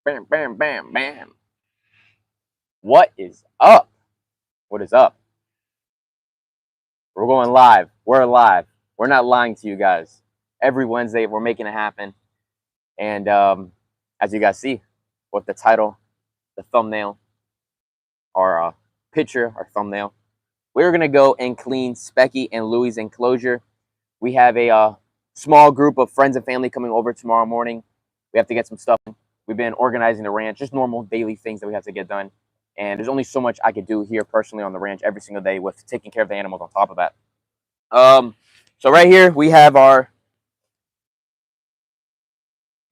Bam, bam, bam, bam. What is up? What is up? We're going live. We're live. We're not lying to you guys. Every Wednesday, we're making it happen. And as you guys see, with the title, the thumbnail, our picture, our thumbnail, we're going to go and clean Specky and Louie's enclosure. We have a small group of friends and family coming over tomorrow morning. We have to get some stuff. We've been organizing the ranch, just normal daily things that we have to get done. And there's only so much I could do here personally on the ranch every single day with taking care of the animals on top of that. So right here we have our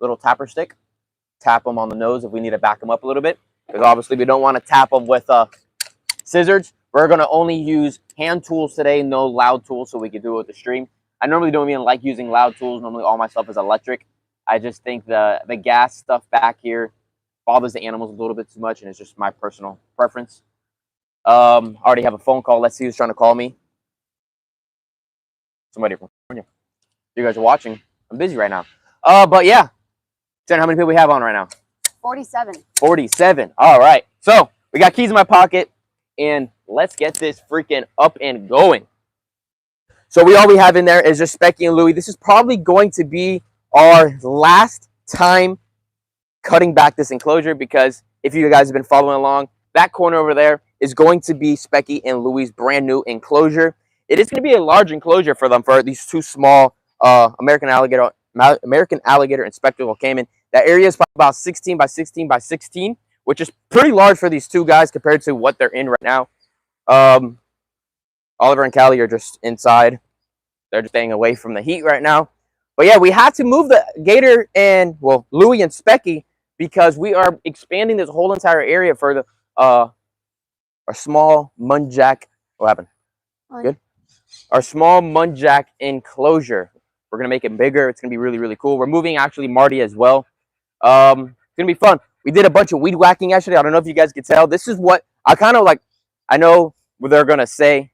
little tapper stick. Tap them on the nose if we need to back them up a little bit, because obviously we don't want to tap them with scissors. We're going to only use hand tools today, no loud tools, so we can do it with the stream. I normally don't even like using loud tools. Normally all my stuff is electric. I just think the gas stuff back here bothers the animals a little bit too much, and it's just my personal preference. I already have a phone call. Let's see who's trying to call me. Somebody from California. You guys are watching. I'm busy right now. But yeah. Jen, how many people we have on right now? 47. 47. All right. So we got keys in my pocket, and let's get this freaking up and going. So all we have in there is just Specky and Louie. This is probably going to be our last time cutting back this enclosure, because if you guys have been following along, that corner over there is going to be Specky and Louie's brand new enclosure. It is going to be a large enclosure for them, for these two small American Alligator and Spectacle Cayman. That area is probably about 16 by 16 by 16, which is pretty large for these two guys compared to what they're in right now. Oliver and Callie are just inside. They're just staying away from the heat right now. But yeah, we had to move the Gator and, well, Louie and Specky, because we are expanding this whole entire area for the our small muntjac. What happened? Good. Our small muntjac enclosure. We're gonna make it bigger. It's gonna be really, really cool. We're moving actually Marty as well. It's gonna be fun. We did a bunch of weed whacking yesterday. I don't know if you guys could tell. This is what I kind of like. I know what they're gonna say.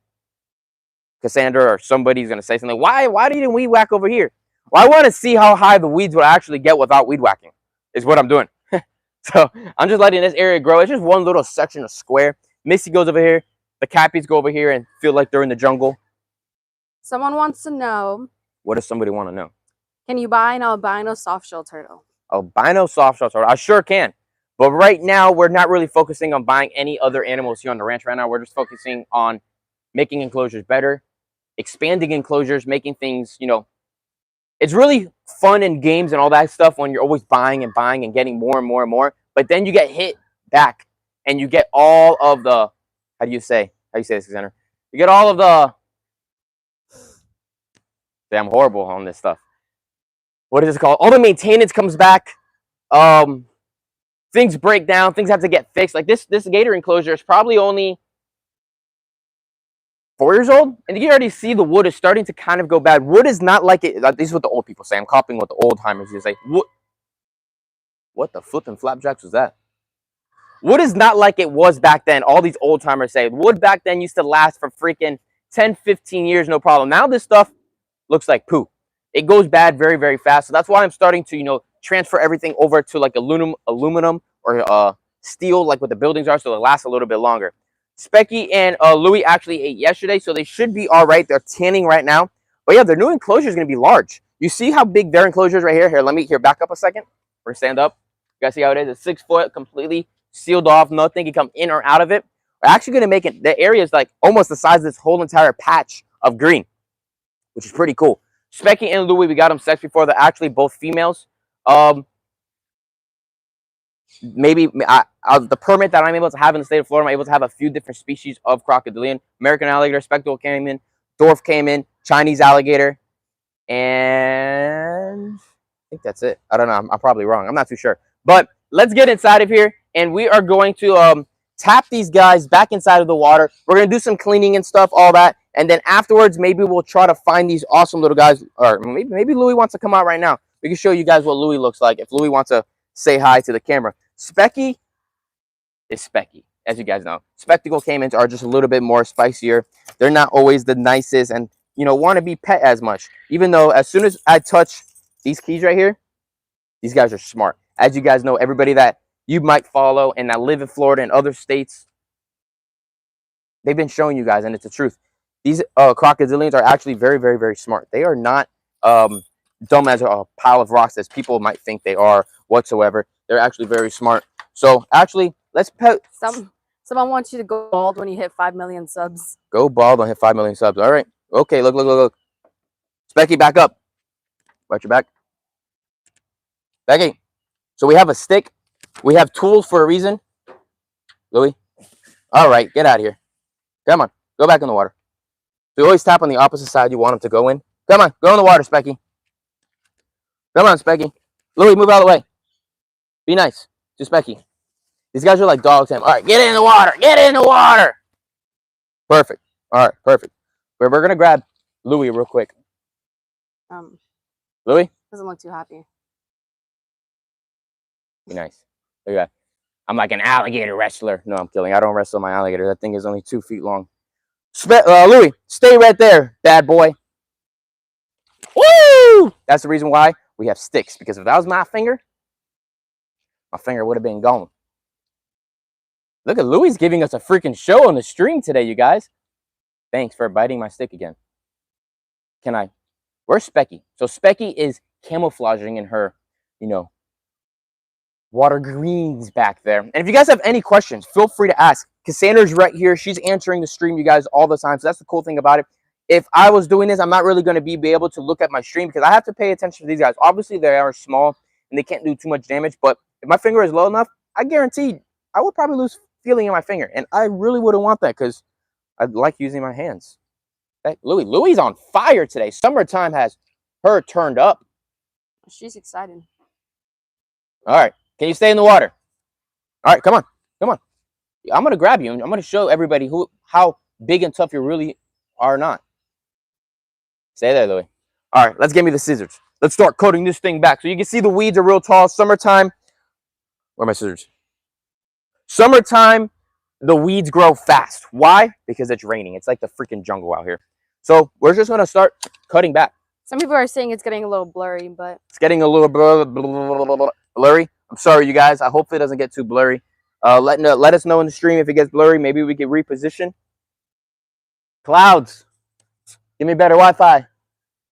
Cassandra or somebody's gonna say something. Why didn't we whack over here? Well, I want to see how high the weeds would actually get without weed whacking. Is what I'm doing. So I'm just letting this area grow. It's just one little section of square. Missy goes over here. The Cappies go over here and feel like they're in the jungle. Someone wants to know. What does somebody want to know? Can you buy an albino softshell turtle? Albino softshell turtle. I sure can. But right now, we're not really focusing on buying any other animals here on the ranch right now. We're just focusing on making enclosures better, expanding enclosures, making things, you know, it's really fun in games and all that stuff when you're always buying and getting more and more and more. But then you get hit back and you get all of the, how do you say this, Alexander? You get all of the, I'm horrible on this stuff. What is it called? All the maintenance comes back. Things break down. Things have to get fixed. Like this gator enclosure is probably only 4 years old, and you can already see the wood is starting to kind of go bad. Wood is not like it. This is what the old people say. I'm copying what the old timers used to say. Wood. What the flipping flapjacks was that? Wood is not like it was back then. All these old timers say wood back then used to last for freaking 10, 15 years, no problem. Now this stuff looks like poo. It goes bad very, very fast. So that's why I'm starting to, you know, transfer everything over to like aluminum or steel, like what the buildings are, so it lasts a little bit longer. Specky and Louie actually ate yesterday, so they should be all right. They're tanning right now. But yeah, their new enclosure is going to be large. You see how big their enclosure is right here? Here, back up a second. We're going to stand up. You guys see how it is? It's 6 foot, completely sealed off. Nothing can come in or out of it. We're actually going to make it, the area is like almost the size of this whole entire patch of green, which is pretty cool. Specky and Louie, we got them sexed before. They're actually both females. Maybe the permit that I'm able to have in the state of Florida, I'm able to have a few different species of crocodilian: American alligator, spectacle cayman, dwarf cayman, Chinese alligator, and I think that's it. I don't know. I'm probably wrong. I'm not too sure. But let's get inside of here, and we are going to tap these guys back inside of the water. We're going to do some cleaning and stuff, all that. And then afterwards, maybe we'll try to find these awesome little guys. Or maybe Louie wants to come out right now. We can show you guys what Louie looks like if Louie wants to say hi to the camera. Specky is Specky, as you guys know. Spectacle caymans are just a little bit more spicier. They're not always the nicest and, you know, want to be pet as much. Even though as soon as I touch these keys right here, these guys are smart. As you guys know, everybody that you might follow and that live in Florida and other states, they've been showing you guys, and it's the truth. These crocodilians are actually very, very, very smart. They are not dumb as a pile of rocks as people might think they are whatsoever. They're actually very smart. So actually, let's pet. Someone wants you to go bald when you hit 5 million subs. Go bald and hit 5 million subs. All right. Okay, look. Specky, back up. Watch your back. Becky. So we have a stick. We have tools for a reason. Louie. All right, get out of here. Come on, go back in the water. So you always tap on the opposite side you want him to go in. Come on, go in the water, Specky. Come on, Specky. Louie, move out of the way. Be nice to Specky. These guys are like dogs. All right, get in the water. Get in the water. Perfect. All right, perfect. We're going to grab Louie real quick. Louie? Doesn't look too happy. Be nice. Look at that. I'm like an alligator wrestler. No, I'm kidding. I don't wrestle my alligator. That thing is only 2 feet long. Louie, stay right there, bad boy. Woo! That's the reason why we have sticks. Because if that was my finger would have been gone. Look at Louie's giving us a freaking show on the stream today, you guys. Thanks for biting my stick again. Where's Specky? So Specky is camouflaging in her, water greens back there. And if you guys have any questions, feel free to ask. Cassandra's right here. She's answering the stream, you guys, all the time. So that's the cool thing about it. If I was doing this, I'm not really going to be able to look at my stream because I have to pay attention to these guys. Obviously, they are small and they can't do too much damage. But if my finger is low enough, I guarantee I would probably lose feeling in my finger. And I really wouldn't want that because I like using my hands. Louie's on fire today. Summertime has her turned up. She's excited. All right. Can you stay in the water? All right, come on. I'm going to grab you, and I'm going to show everybody how big and tough you really are not. Stay there, Louie. All right, let's get me the scissors. Let's start cutting this thing back. So you can see the weeds are real tall. Summertime. Where are my scissors? Summertime, the weeds grow fast. Why? Because it's raining. It's like the freaking jungle out here. So we're just going to start cutting back. Some people are saying it's getting a little blurry, but... It's getting a little blurry. I'm sorry, you guys. I hope it doesn't get too blurry. Let us know in the stream if it gets blurry. Maybe we can reposition. Clouds. Give me better Wi-Fi.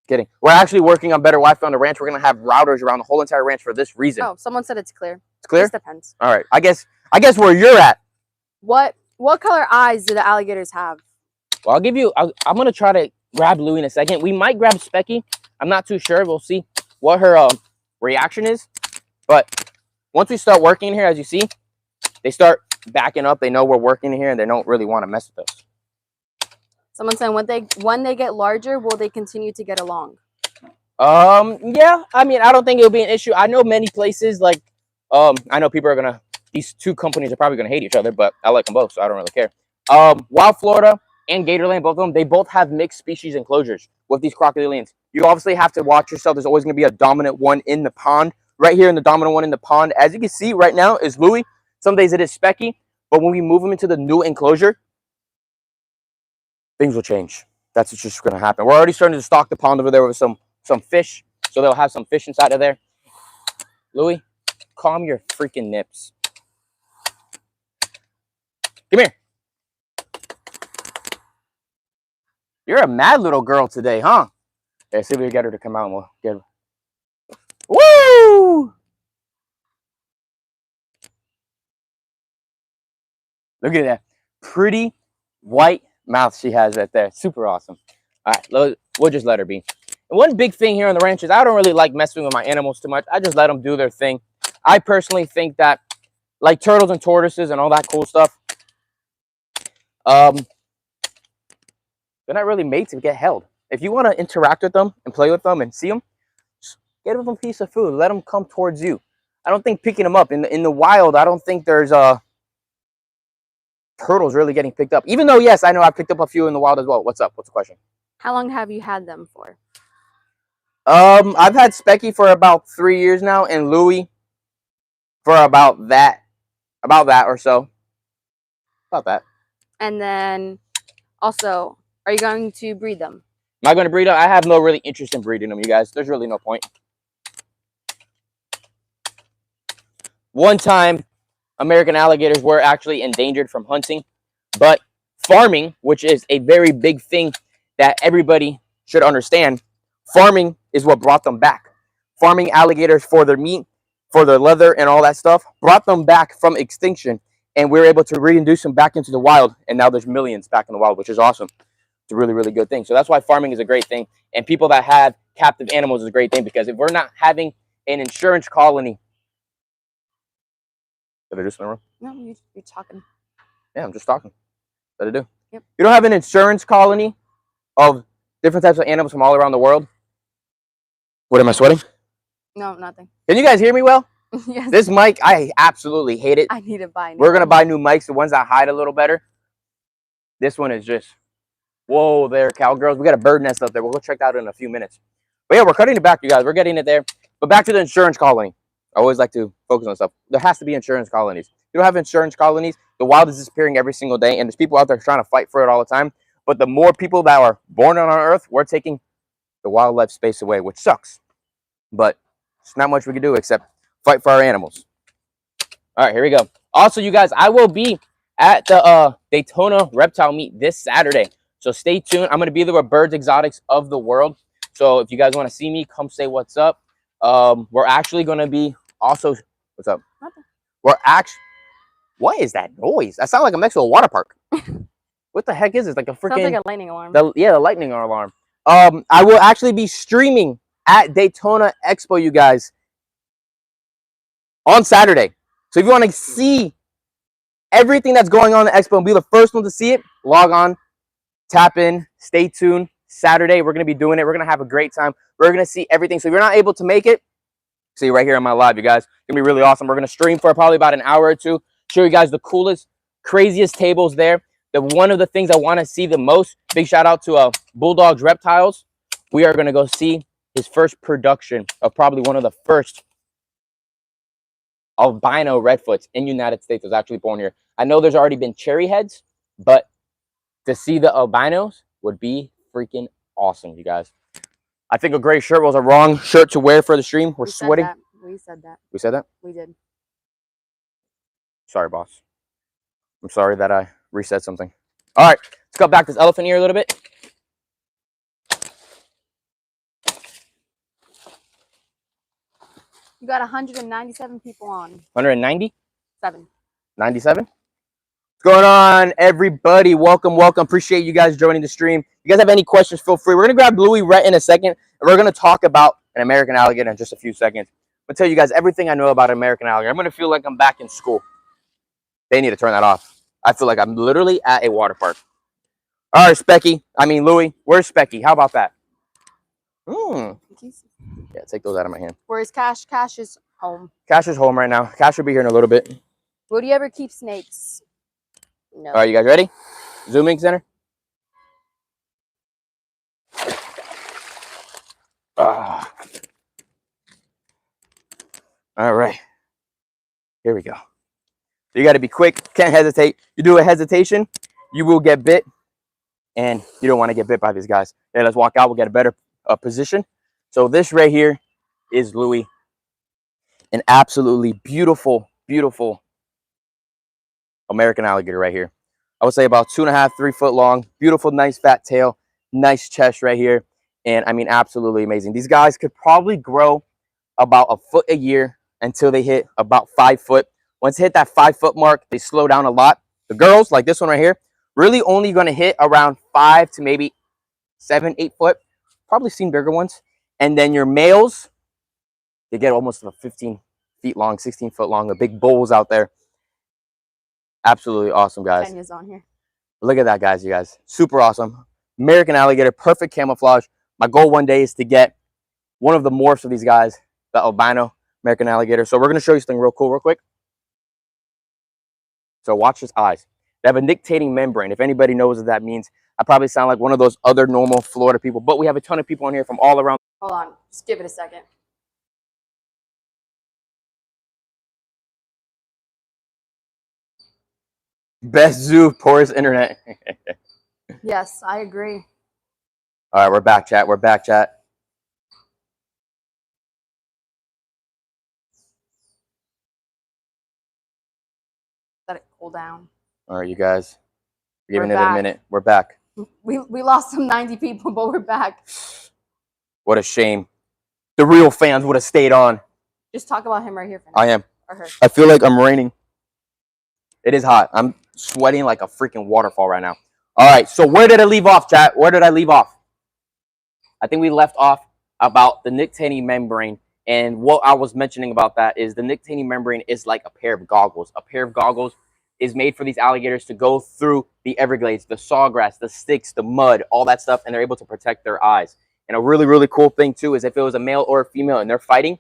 Kidding. We're actually working on better Wi-Fi on the ranch. We're going to have routers around the whole entire ranch for this reason. Oh, someone said it's clear. It's clear? It depends. All right. I guess where you're at. What color eyes do the alligators have? Well, I'm going to try to grab Louie in a second. We might grab Specky. I'm not too sure. We'll see what her reaction is. But once we start working in here, as you see, they start backing up. They know we're working in here, and they don't really want to mess with us. Someone saying when they get larger, will they continue to get along? Yeah. I mean, I don't think it'll be an issue. I know many places like I know people are these two companies are probably gonna hate each other, but I like them both, so I don't really care. Wild Florida and Gatorland, both of them, they both have mixed species enclosures with these crocodilians. You obviously have to watch yourself. There's always gonna be a dominant one in the pond. Right here in the dominant one in the pond, as you can see right now, is Louie. Some days it is Specky, but when we move them into the new enclosure, things will change. That's what's just going to happen. We're already starting to stock the pond over there with some fish, so they'll have some fish inside of there. Louie, calm your freaking nips. Come here. You're a mad little girl today, huh? Yeah, see if we can get her to come out and we'll get her. Woo! Look at that pretty white mouth she has right there. Super awesome. All right, we'll just let her be. And one big thing here on the ranch is I don't really like messing with my animals too much. I just let them do their thing. I personally think that, like turtles and tortoises and all that cool stuff, they're not really made to get held. If you want to interact with them and play with them and see them, just get them a piece of food. Let them come towards you. I don't think picking them up in the wild. I don't think there's turtles really getting picked up. Even though, yes, I know I picked up a few in the wild as well. What's up? What's the question? How long have you had them for? I've had Specky for about 3 years now, and Louie for about that or so. About that. And then, also, are you going to breed them? Am I going to breed them? I have no really interest in breeding them, you guys. There's really no point. One time, American alligators were actually endangered from hunting, but farming, which is a very big thing that everybody should understand, farming is what brought them back. Farming alligators for their meat, for their leather, and all that stuff brought them back from extinction, and we were able to reintroduce them back into the wild, and now there's millions back in the wild, which is awesome. It's a really, really good thing. So that's why farming is a great thing, and people that have captive animals is a great thing, because if we're not having an insurance colony. Did I do something wrong? No, you're talking. Yeah, I'm just talking. What did I do? Yep. You don't have an insurance colony of different types of animals from all around the world. What, am I sweating? No, nothing. Can you guys hear me well? Yes. This mic, I absolutely hate it. I need to buy. We're gonna buy new mics, the ones that hide a little better. This one is just, whoa there, cowgirls. We got a bird nest up there. We'll go check that out in a few minutes. But yeah, we're cutting it back, you guys. We're getting it there. But back to the insurance colony. I always like to focus on stuff. There has to be insurance colonies. You don't have insurance colonies, the wild is disappearing every single day, and there's people out there trying to fight for it all the time. But the more people that are born on our earth, we're taking the wildlife space away, which sucks. But there's not much we can do except fight for our animals. All right, here we go. Also, you guys, I will be at the Daytona reptile meet this Saturday. So stay tuned. I'm going to be there with Birds Exotics of the World. So if you guys want to see me, come say what's up. We're actually going to be also... What's up? Nothing. We're actually... What is that noise? That sounds like I'm next to a water park. What the heck is this? Like a freaking... Sounds like a lightning alarm. The lightning alarm. I will actually be streaming at Daytona Expo, you guys, on Saturday. So if you want to see everything that's going on in the expo and be the first one to see it, log on, tap in, stay tuned. Saturday, we're going to be doing it. We're going to have a great time. We're going to see everything. So if you're not able to make it, see right here on my live, you guys. It's going to be really awesome. We're going to stream for probably about an hour or two. Show you guys the coolest, craziest tables there. One of the things I want to see the most, big shout out to Bulldogs Reptiles. We are going to go see his first production of probably one of the first albino redfoots in the United States. Was actually born here. I know there's already been cherry heads, but to see the albinos would be freaking awesome, you guys. I think a gray shirt was a wrong shirt to wear for the stream. We're sweating. We said that. We said that? We did. Sorry, boss. I'm sorry that I reset something. All right, let's cut back this elephant ear a little bit. You got 197 people on. 190? 7. 97? What's going on, everybody? Welcome, welcome. Appreciate you guys joining the stream. If you guys have any questions, feel free. We're going to grab Louie right in a second, and we're going to talk about an American alligator in just a few seconds. I'm going to tell you guys everything I know about American alligator. I'm going to feel like I'm back in school. They need to turn that off. I feel like I'm literally at a water park. All right, Louie, where's Specky? How about that? Yeah, take those out of my hand. Where's Cash? Cash is home. Cash is home right now. Cash will be here in a little bit. Would you ever keep snakes? No. All right, you guys ready? Zooming center. All right. Here we go. You got to be quick. Can't hesitate. You do a hesitation, you will get bit. And you don't want to get bit by these guys. Okay, let's walk out. We'll get a better position. So this right here is Louie. An absolutely beautiful, beautiful American alligator right here. I would say about 2.5, 3 foot long. Beautiful, nice fat tail. Nice chest right here. And I mean, absolutely amazing. These guys could probably grow about a foot a year until they hit about 5 foot. Once they hit that 5 foot mark, they slow down a lot. The girls, like this one right here, really only going to hit around 5 to maybe 7, 8 foot. Probably seen bigger ones. And then your males, they get almost 15 feet long, 16 foot long. The big bulls out there. Absolutely awesome, guys. Kenya's on here. Look at that, guys, you guys. Super awesome. American alligator, perfect camouflage. My goal one day is to get one of the morphs of these guys, the albino American alligator. So we're going to show you something real cool, real quick. So watch his eyes. They have a nictitating membrane. If anybody knows what that means, I probably sound like one of those other normal Florida people, but we have a ton of people on here from all around. Hold on. Just give it a second. Best zoo, poorest internet. Yes, I agree. All right, we're back, chat. We're back, chat. Let it cool down. All right, you guys. We're giving We're it a back. minute. We're back. We lost some 90 people, but we're back. What a shame. The real fans would have stayed on. Just talk about him right here. For now. I am. Or her. I feel like I'm raining. It is hot. I'm sweating like a freaking waterfall right now. All right, so where did I leave off, chat? Where did I leave off? I think we left off about the nictitating membrane. And what I was mentioning about that is the nictitating membrane is like a pair of goggles. A pair of goggles is made for these alligators to go through the Everglades, the sawgrass, the sticks, the mud, all that stuff, and they're able to protect their eyes. And a really, really cool thing, too, is if it was a male or a female and they're fighting,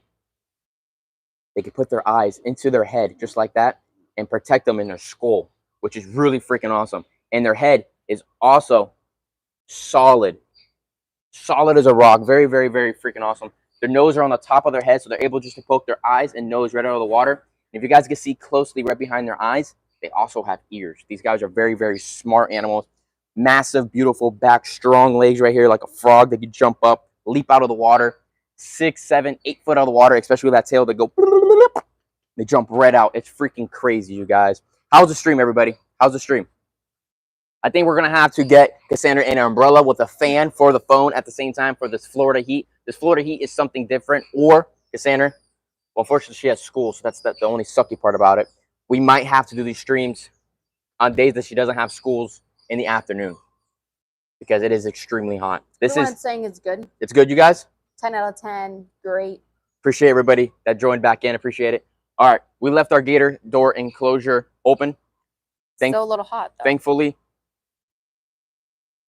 they could put their eyes into their head just like that and protect them in their skull, which is really freaking awesome. And their head is also solid as a rock. Very, very, very freaking awesome. Their nose are on the top of their head, so they're able just to poke their eyes and nose right out of the water. And if you guys can see closely right behind their eyes, they also have ears. These guys are very, very smart animals. Massive, beautiful back, strong legs right here, like a frog. They can jump up, leap out of the water, 6, 7, 8 foot out of the water, especially with that tail. They go, they jump right out. It's freaking crazy, you guys. How's the stream, everybody? How's the stream? I think we're going to have to get Cassandra an umbrella with a fan for the phone at the same time for this Florida heat. This Florida heat is something different. Or, Cassandra, well, fortunately, she has school, so that's the only sucky part about it. We might have to do these streams on days that she doesn't have schools in the afternoon because it is extremely hot. This is saying it's good. It's good, you guys? 10 out of 10. Great. Appreciate everybody that joined back in. Appreciate it. All right, we left our gator door enclosure open. Still a little hot, though. Thankfully,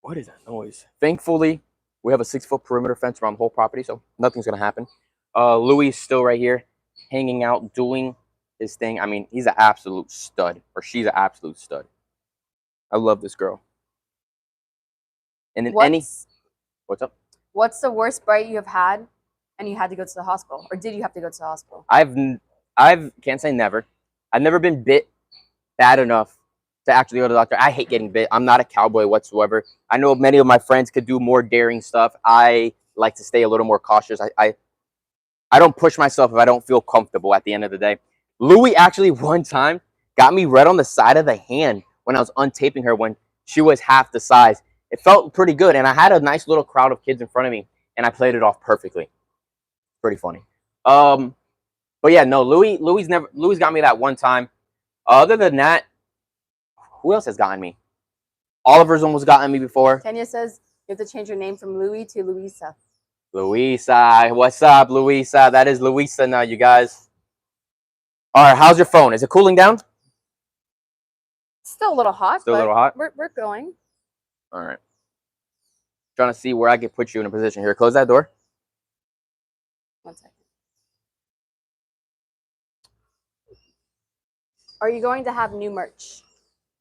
what is that noise? Thankfully, we have a 6-foot perimeter fence around the whole property, so nothing's going to happen. Louie is still right here, hanging out, doing his thing. I mean, he's an absolute stud, or she's an absolute stud. I love this girl. And then what's up? What's the worst bite you have had, and you had to go to the hospital, or did you have to go to the hospital? I've can't say never. I've never been bit bad enough to actually go to the doctor. I hate getting bit. I'm not a cowboy whatsoever. I know many of my friends could do more daring stuff. I like to stay a little more cautious. I don't push myself if I don't feel comfortable at the end of the day. Louie actually one time got me right on the side of the hand when I was untaping her when she was half the size. It felt pretty good, and I had a nice little crowd of kids in front of me, and I played it off perfectly. Pretty funny. But yeah, no, Louie's got me that one time. Other than that, who else has gotten me? Oliver's almost gotten me before. Kenya says you have to change your name from Louie to Louisa. Louisa, what's up, Louisa? That is Louisa now, you guys. All right, how's your phone? Is it cooling down? Still a little hot. Still a little hot? We're going. All right. Trying to see where I can put you in a position here. Close that door. 1 second. Are you going to have new merch?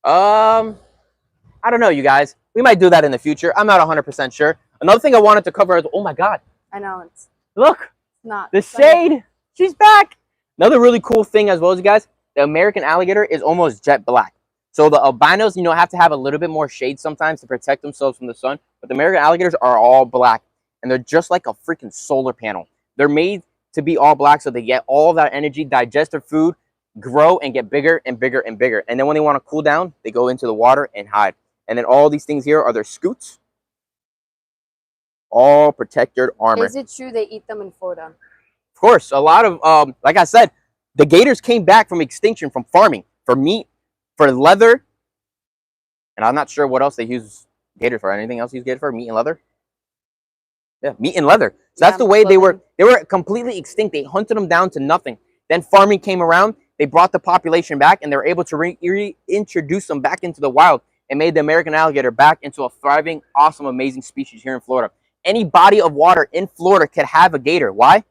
I don't know, you guys. We might do that in the future. I'm not 100% sure. Another thing I wanted to cover is, oh my God. I know. Look. Not. The shade. She's back. Another really cool thing as well, as you guys, the American alligator is almost jet black. So the albinos, have to have a little bit more shade sometimes to protect themselves from the sun. But the American alligators are all black. And they're just like a freaking solar panel. They're made to be all black so they get all that energy, digest their food, grow, and get bigger and bigger and bigger. And then when they want to cool down, they go into the water and hide. And then all these things here are their scoots. All protected armor. Is it true they eat them in Florida? Of course. A lot of, like I said, the gators came back from extinction from farming for meat, for leather. And I'm not sure what else they use gators for. Anything else use gators for? Meat and leather? Yeah, meat and leather. So that's the way they were completely extinct. They hunted them down to nothing. Then farming came around. They brought the population back, and they were able to reintroduce them back into the wild and made the American alligator back into a thriving, awesome, amazing species here in Florida. Any body of water in Florida could have a gator. Why?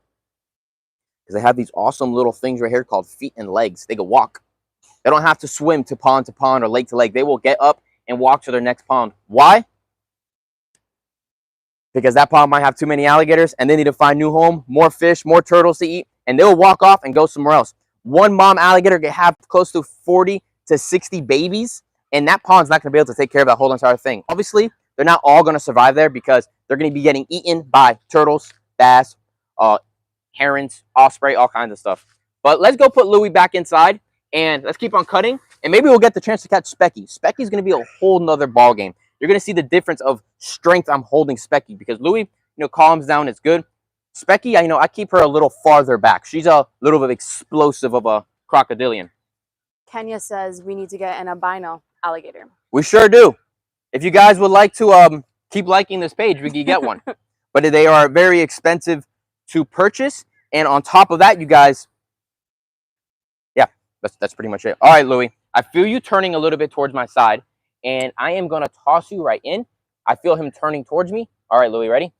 Because they have these awesome little things right here called feet and legs. They can walk. They don't have to swim to pond or lake to lake. They will get up and walk to their next pond. Why? Because that pond might have too many alligators, and they need to find new home, more fish, more turtles to eat, and they'll walk off and go somewhere else. One mom alligator can have close to 40 to 60 babies, and that pond's not going to be able to take care of that whole entire thing. Obviously, they're not all going to survive there because they're going to be getting eaten by turtles, bass, herons, osprey, all kinds of stuff. But let's go put Louie back inside, and let's keep on cutting. And maybe we'll get the chance to catch Specky. Specky's going to be a whole nother ball game. You're going to see the difference of strength I'm holding Specky because Louie, calms down. It's good. Specky, I keep her a little farther back. She's a little bit explosive of a crocodilian. Kenya says we need to get an albino alligator. We sure do. If you guys would like to keep liking this page, we can get one. But they are very expensive to purchase. And on top of that, you guys, yeah, that's pretty much it. All right, Louie, I feel you turning a little bit towards my side, and I am going to toss you right in. I feel him turning towards me. All right, Louie, ready?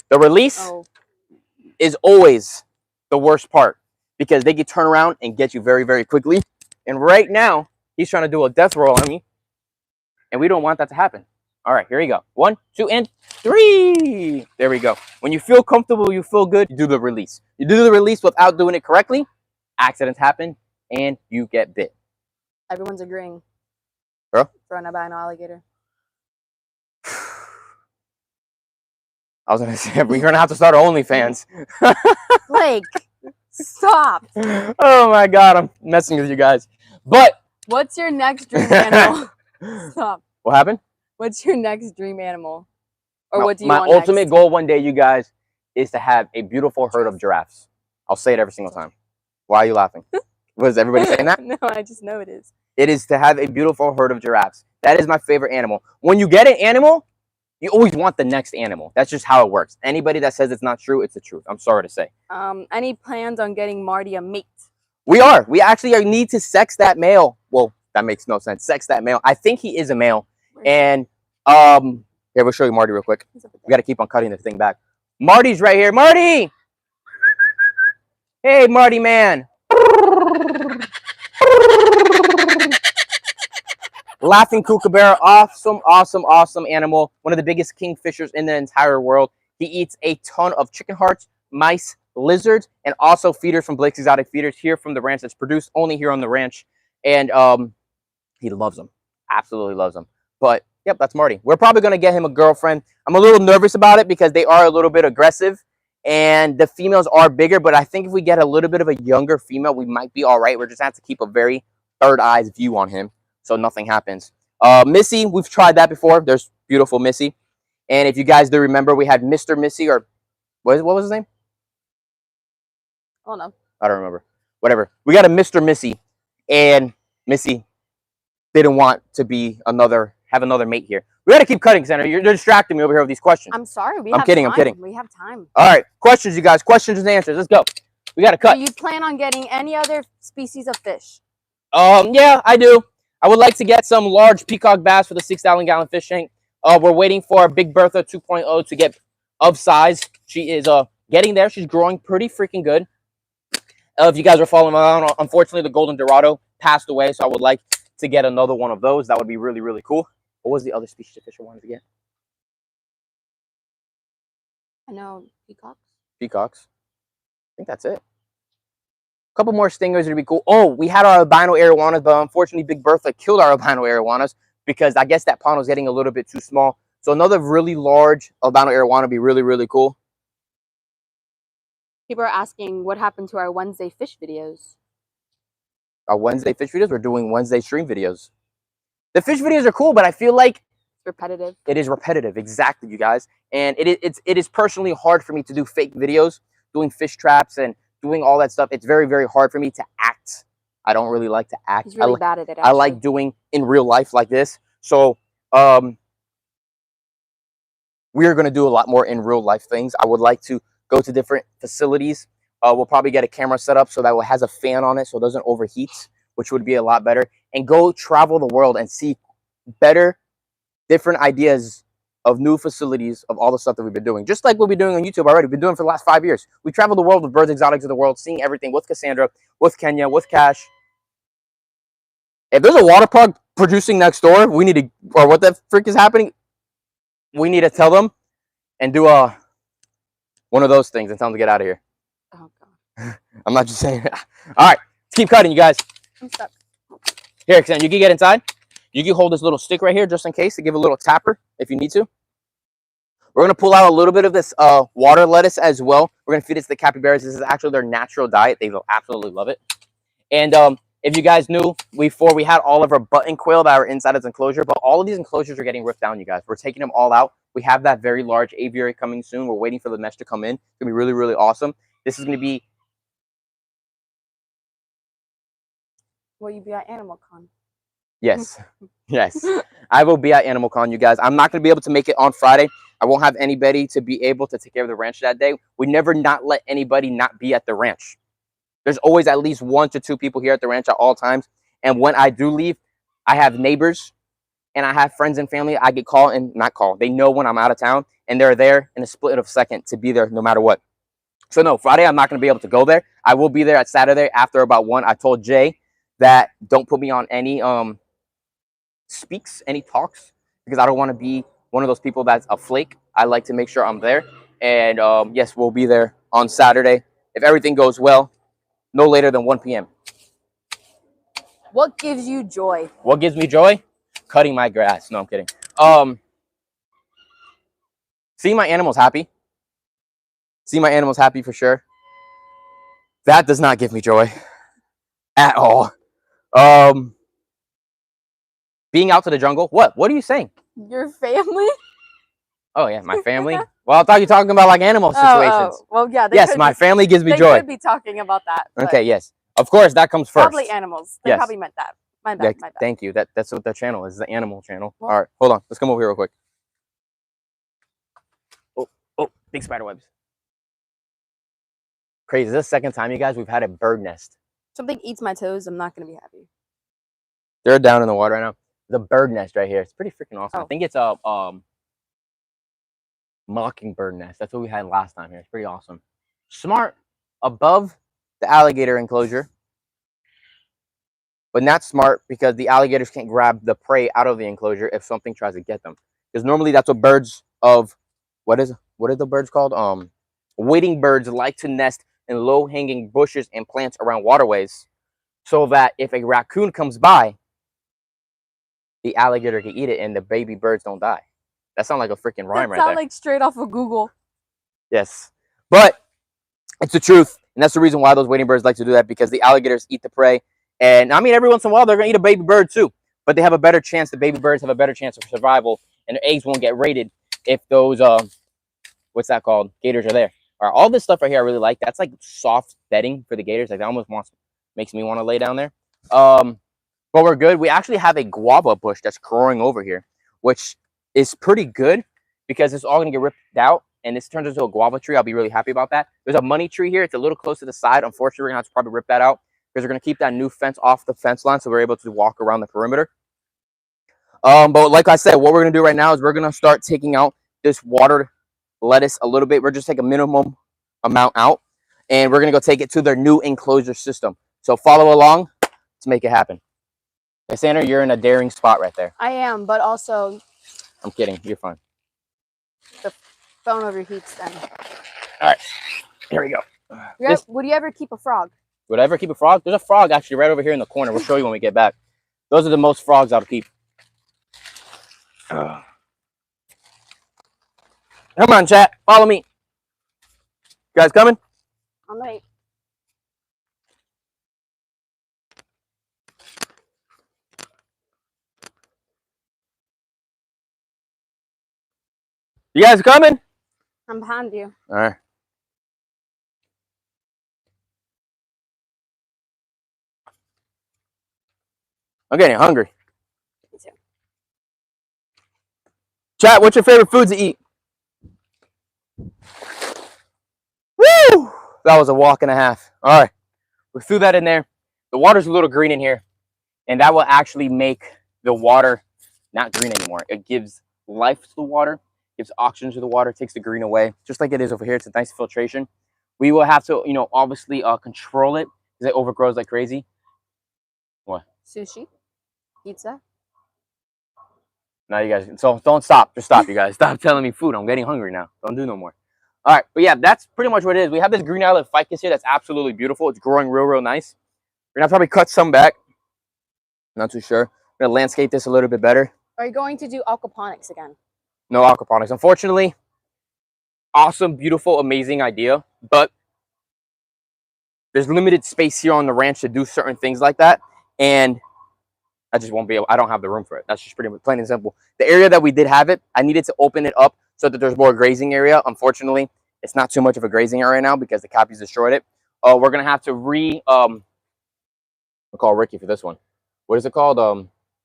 The release is always the worst part because they can turn around and get you very, very quickly. And right now, he's trying to do a death roll on me, and we don't want that to happen. All right, here we go. 1, 2, and 3. There we go. When you feel comfortable, you feel good, you do the release. You do the release without doing it correctly, accidents happen, and you get bit. Everyone's agreeing. Bro? For an albino alligator. I was going to say, we're going to have to start our OnlyFans. Blake, stop. Oh, my God. I'm messing with you guys. But. What's your next dream animal? Stop. What happened? What's your next dream animal? Or what do you want My ultimate next? goal one day, you guys, is to have a beautiful herd of giraffes. I'll say it every single time. Why are you laughing? Was everybody saying that? No, I just know it is. It is to have a beautiful herd of giraffes. That is my favorite animal. When you get an animal, you always want the next animal. That's just how it works. Anybody that says it's not true, it's the truth. I'm sorry to say. Any plans on getting Marty a mate? We are. We actually need to sex that male. Well, that makes no sense. Sex that male. I think he is a male. And here, we'll show you Marty real quick. We got to keep on cutting the thing back. Marty's right here. Marty! Hey, Marty man. Laughing kookaburra, awesome animal. One of the biggest kingfishers in the entire world. He eats a ton of chicken hearts, mice, lizards, and also feeders from Blake's Exotic Feeders here from the ranch that's produced only here on the ranch. And he loves them. Absolutely loves them. But, yep, that's Marty. We're probably going to get him a girlfriend. I'm a little nervous about it because they are a little bit aggressive. And the females are bigger. But I think if we get a little bit of a younger female, we might be all right. We're just going to have to keep a very third-eyes view on him so nothing happens. Missy, we've tried that before. There's beautiful Missy. And if you guys do remember, we had Mr. Missy, or what was his name? Oh, no. I don't remember. Whatever. We got a Mr. Missy. And Missy didn't want to have another mate here. We got to keep cutting, Senator. You're distracting me over here with these questions. I'm sorry. I'm kidding. We have time. All right. Questions, you guys. Questions and answers. Let's go. We got to cut. Do you plan on getting any other species of fish? Yeah, I do. I would like to get some large peacock bass for the 6,000-gallon fish tank. We're waiting for Big Bertha 2.0 to get of size. She is getting there. She's growing pretty freaking good. If you guys are following along, unfortunately, the Golden Dorado passed away, so I would like to get another one of those. That would be really, really cool. What was the other species of fish I wanted to get? I know, peacocks. Peacocks. I think that's it. A couple more stingers would be cool. Oh, we had our albino arowanas, but unfortunately, Big Bertha killed our albino arowanas because I guess that pond was getting a little bit too small. So another really large albino arowana would be really, really cool. People are asking what happened to our Wednesday fish videos. Our Wednesday fish videos? We're doing Wednesday stream videos. The fish videos are cool, but I feel like repetitive. It is repetitive, exactly, you guys. And it is personally hard for me to do fake videos, doing fish traps and doing all that stuff. It's very, very hard for me to act. I don't really like to act. He's really bad at it, actually. I like doing in real life like this. So we're going to do a lot more in real life things. I would like to go to different facilities. We'll probably get a camera set up so that it has a fan on it so it doesn't overheat, which would be a lot better. And go travel the world and see better, different ideas of new facilities of all the stuff that we've been doing. Just like we'll be doing on YouTube already. We've been doing for the last 5 years. We traveled the world with Birds Exotics of the World, seeing everything with Cassandra, with Kenya, with Cash. If there's a water park producing next door, we need to, or what the frick is happening, we need to tell them and do one of those things and tell them to get out of here. Oh, God. I'm not just saying it. All right, let's keep cutting, you guys. I'm stuck. Here, Cassandra, you can get inside. You can hold this little stick right here just in case to give a little tapper if you need to. We're going to pull out a little bit of this water lettuce as well. We're going to feed it to the capybaras. This is actually their natural diet. They will absolutely love it. And if you guys knew, before we had all of our button quail that are inside of this enclosure, but all of these enclosures are getting ripped down, you guys. We're taking them all out. We have that very large aviary coming soon. We're waiting for the mesh to come in. It's going to be really, really awesome. This is going to be... Will you be at Animal Con? Yes. Yes. I will be at Animal Con, you guys. I'm not going to be able to make it on Friday. I won't have anybody to be able to take care of the ranch that day. We never not let anybody not be at the ranch. There's always at least 1 to 2 people here at the ranch at all times. And when I do leave, I have neighbors and I have friends and family. I get called and not called. They know when I'm out of town and they're there in a split of a second to be there no matter what. So no, Friday, I'm not going to be able to go there. I will be there at Saturday after about 1. I told Jay that don't put me on any any talks, because I don't want to be one of those people that's a flake. I like to make sure I'm there. And yes, we'll be there on Saturday. If everything goes well, no later than 1 p.m. What gives you joy? What gives me joy? Cutting my grass. No, I'm kidding. Seeing my animals happy. Seeing my animals happy for sure. That does not give me joy at all. Being out to the jungle. What? What are you saying? Your family? Oh yeah, my family. Well, I thought you were talking about like animal situations. Oh. Well, yeah. Yes, my family gives me they joy. They could be talking about that. Okay, yes. Of course, that comes first. Probably animals. They yes. probably meant that. My bad, Yeah, my bad. Thank you. That's what the channel is, the animal channel. Well, all right, hold on. Let's come over here real quick. Oh, big spider webs. Crazy. This is the second time, you guys, we've had a bird nest. Something eats my toes, I'm not going to be happy. They're down in the water right now. The bird nest right here. It's pretty freaking awesome. Oh. I think it's a mockingbird nest. That's what we had last time here. It's pretty awesome. Smart above the alligator enclosure. But not smart because the alligators can't grab the prey out of the enclosure if something tries to get them. Because normally that's what birds of what are the birds called? Wading birds like to nest in low-hanging bushes and plants around waterways, so that if a raccoon comes by, the alligator can eat it and the baby birds don't die. That sounds like a freaking rhyme right there. That sounds like straight off of Google. Yes, but it's the truth, and that's the reason why those wading birds like to do that, because the alligators eat the prey. And I mean, every once in a while, they're going to eat a baby bird too. But they have a better chance, the baby birds have a better chance of survival, and their eggs won't get raided if those, what's that called? Gators are there. All right, all this stuff right here I really like. That's like soft bedding for the gators. Like, that almost makes me want to lay down there. But we're good. We actually have a guava bush that's growing over here, which is pretty good because it's all going to get ripped out, and this turns into a guava tree. I'll be really happy about that. There's a money tree here. It's a little close to the side. Unfortunately, we're going to have to probably rip that out, because we're going to keep that new fence off the fence line so we're able to walk around the perimeter. But like I said, what we're going to do right now is we're going to start taking out this water lettuce a little bit. We're just take a minimum amount out, and we're going to go take it to their new enclosure system. So follow along to make it happen. Hey, Sandra, you're in a daring spot right there. I am, but also... I'm kidding. You're fine. The phone overheats then. All right. Here we go. Would you ever keep a frog? Would I ever keep a frog? There's a frog actually right over here in the corner. We'll show you when we get back. Those are the most frogs I'll keep. Come on, chat. Follow me. You guys coming? On the way. You guys coming? I'm behind you. All right. I'm getting hungry. Me too. Chat, what's your favorite foods to eat? Woo! That was a walk and a half. All right. We threw that in there. The water's a little green in here, and that will actually make the water not green anymore. It gives life to the water, gives oxygen to the water, takes the green away, just like it is over here. It's a nice filtration. We will have to, obviously control it because it overgrows like crazy. What? Sushi? Pizza? Now you guys, so don't stop. Just stop, you guys. Stop telling me food. I'm getting hungry now. Don't do no more. All right, but yeah, that's pretty much what it is. We have this green island ficus here that's absolutely beautiful. It's growing real nice. We're gonna probably cut some back. Not too sure. We're gonna landscape this a little bit better. Are you going to do aquaponics again? No aquaponics, unfortunately. Awesome, beautiful, amazing idea, but there's limited space here on the ranch to do certain things like that. and I just won't be able. I don't have the room for it. That's just pretty much plain and simple. The area that we did have it, I needed to open it up so that there's more grazing area. Unfortunately, it's not too much of a grazing area now because the copies destroyed it. We're gonna have to we'll call Ricky for this one. What is it called?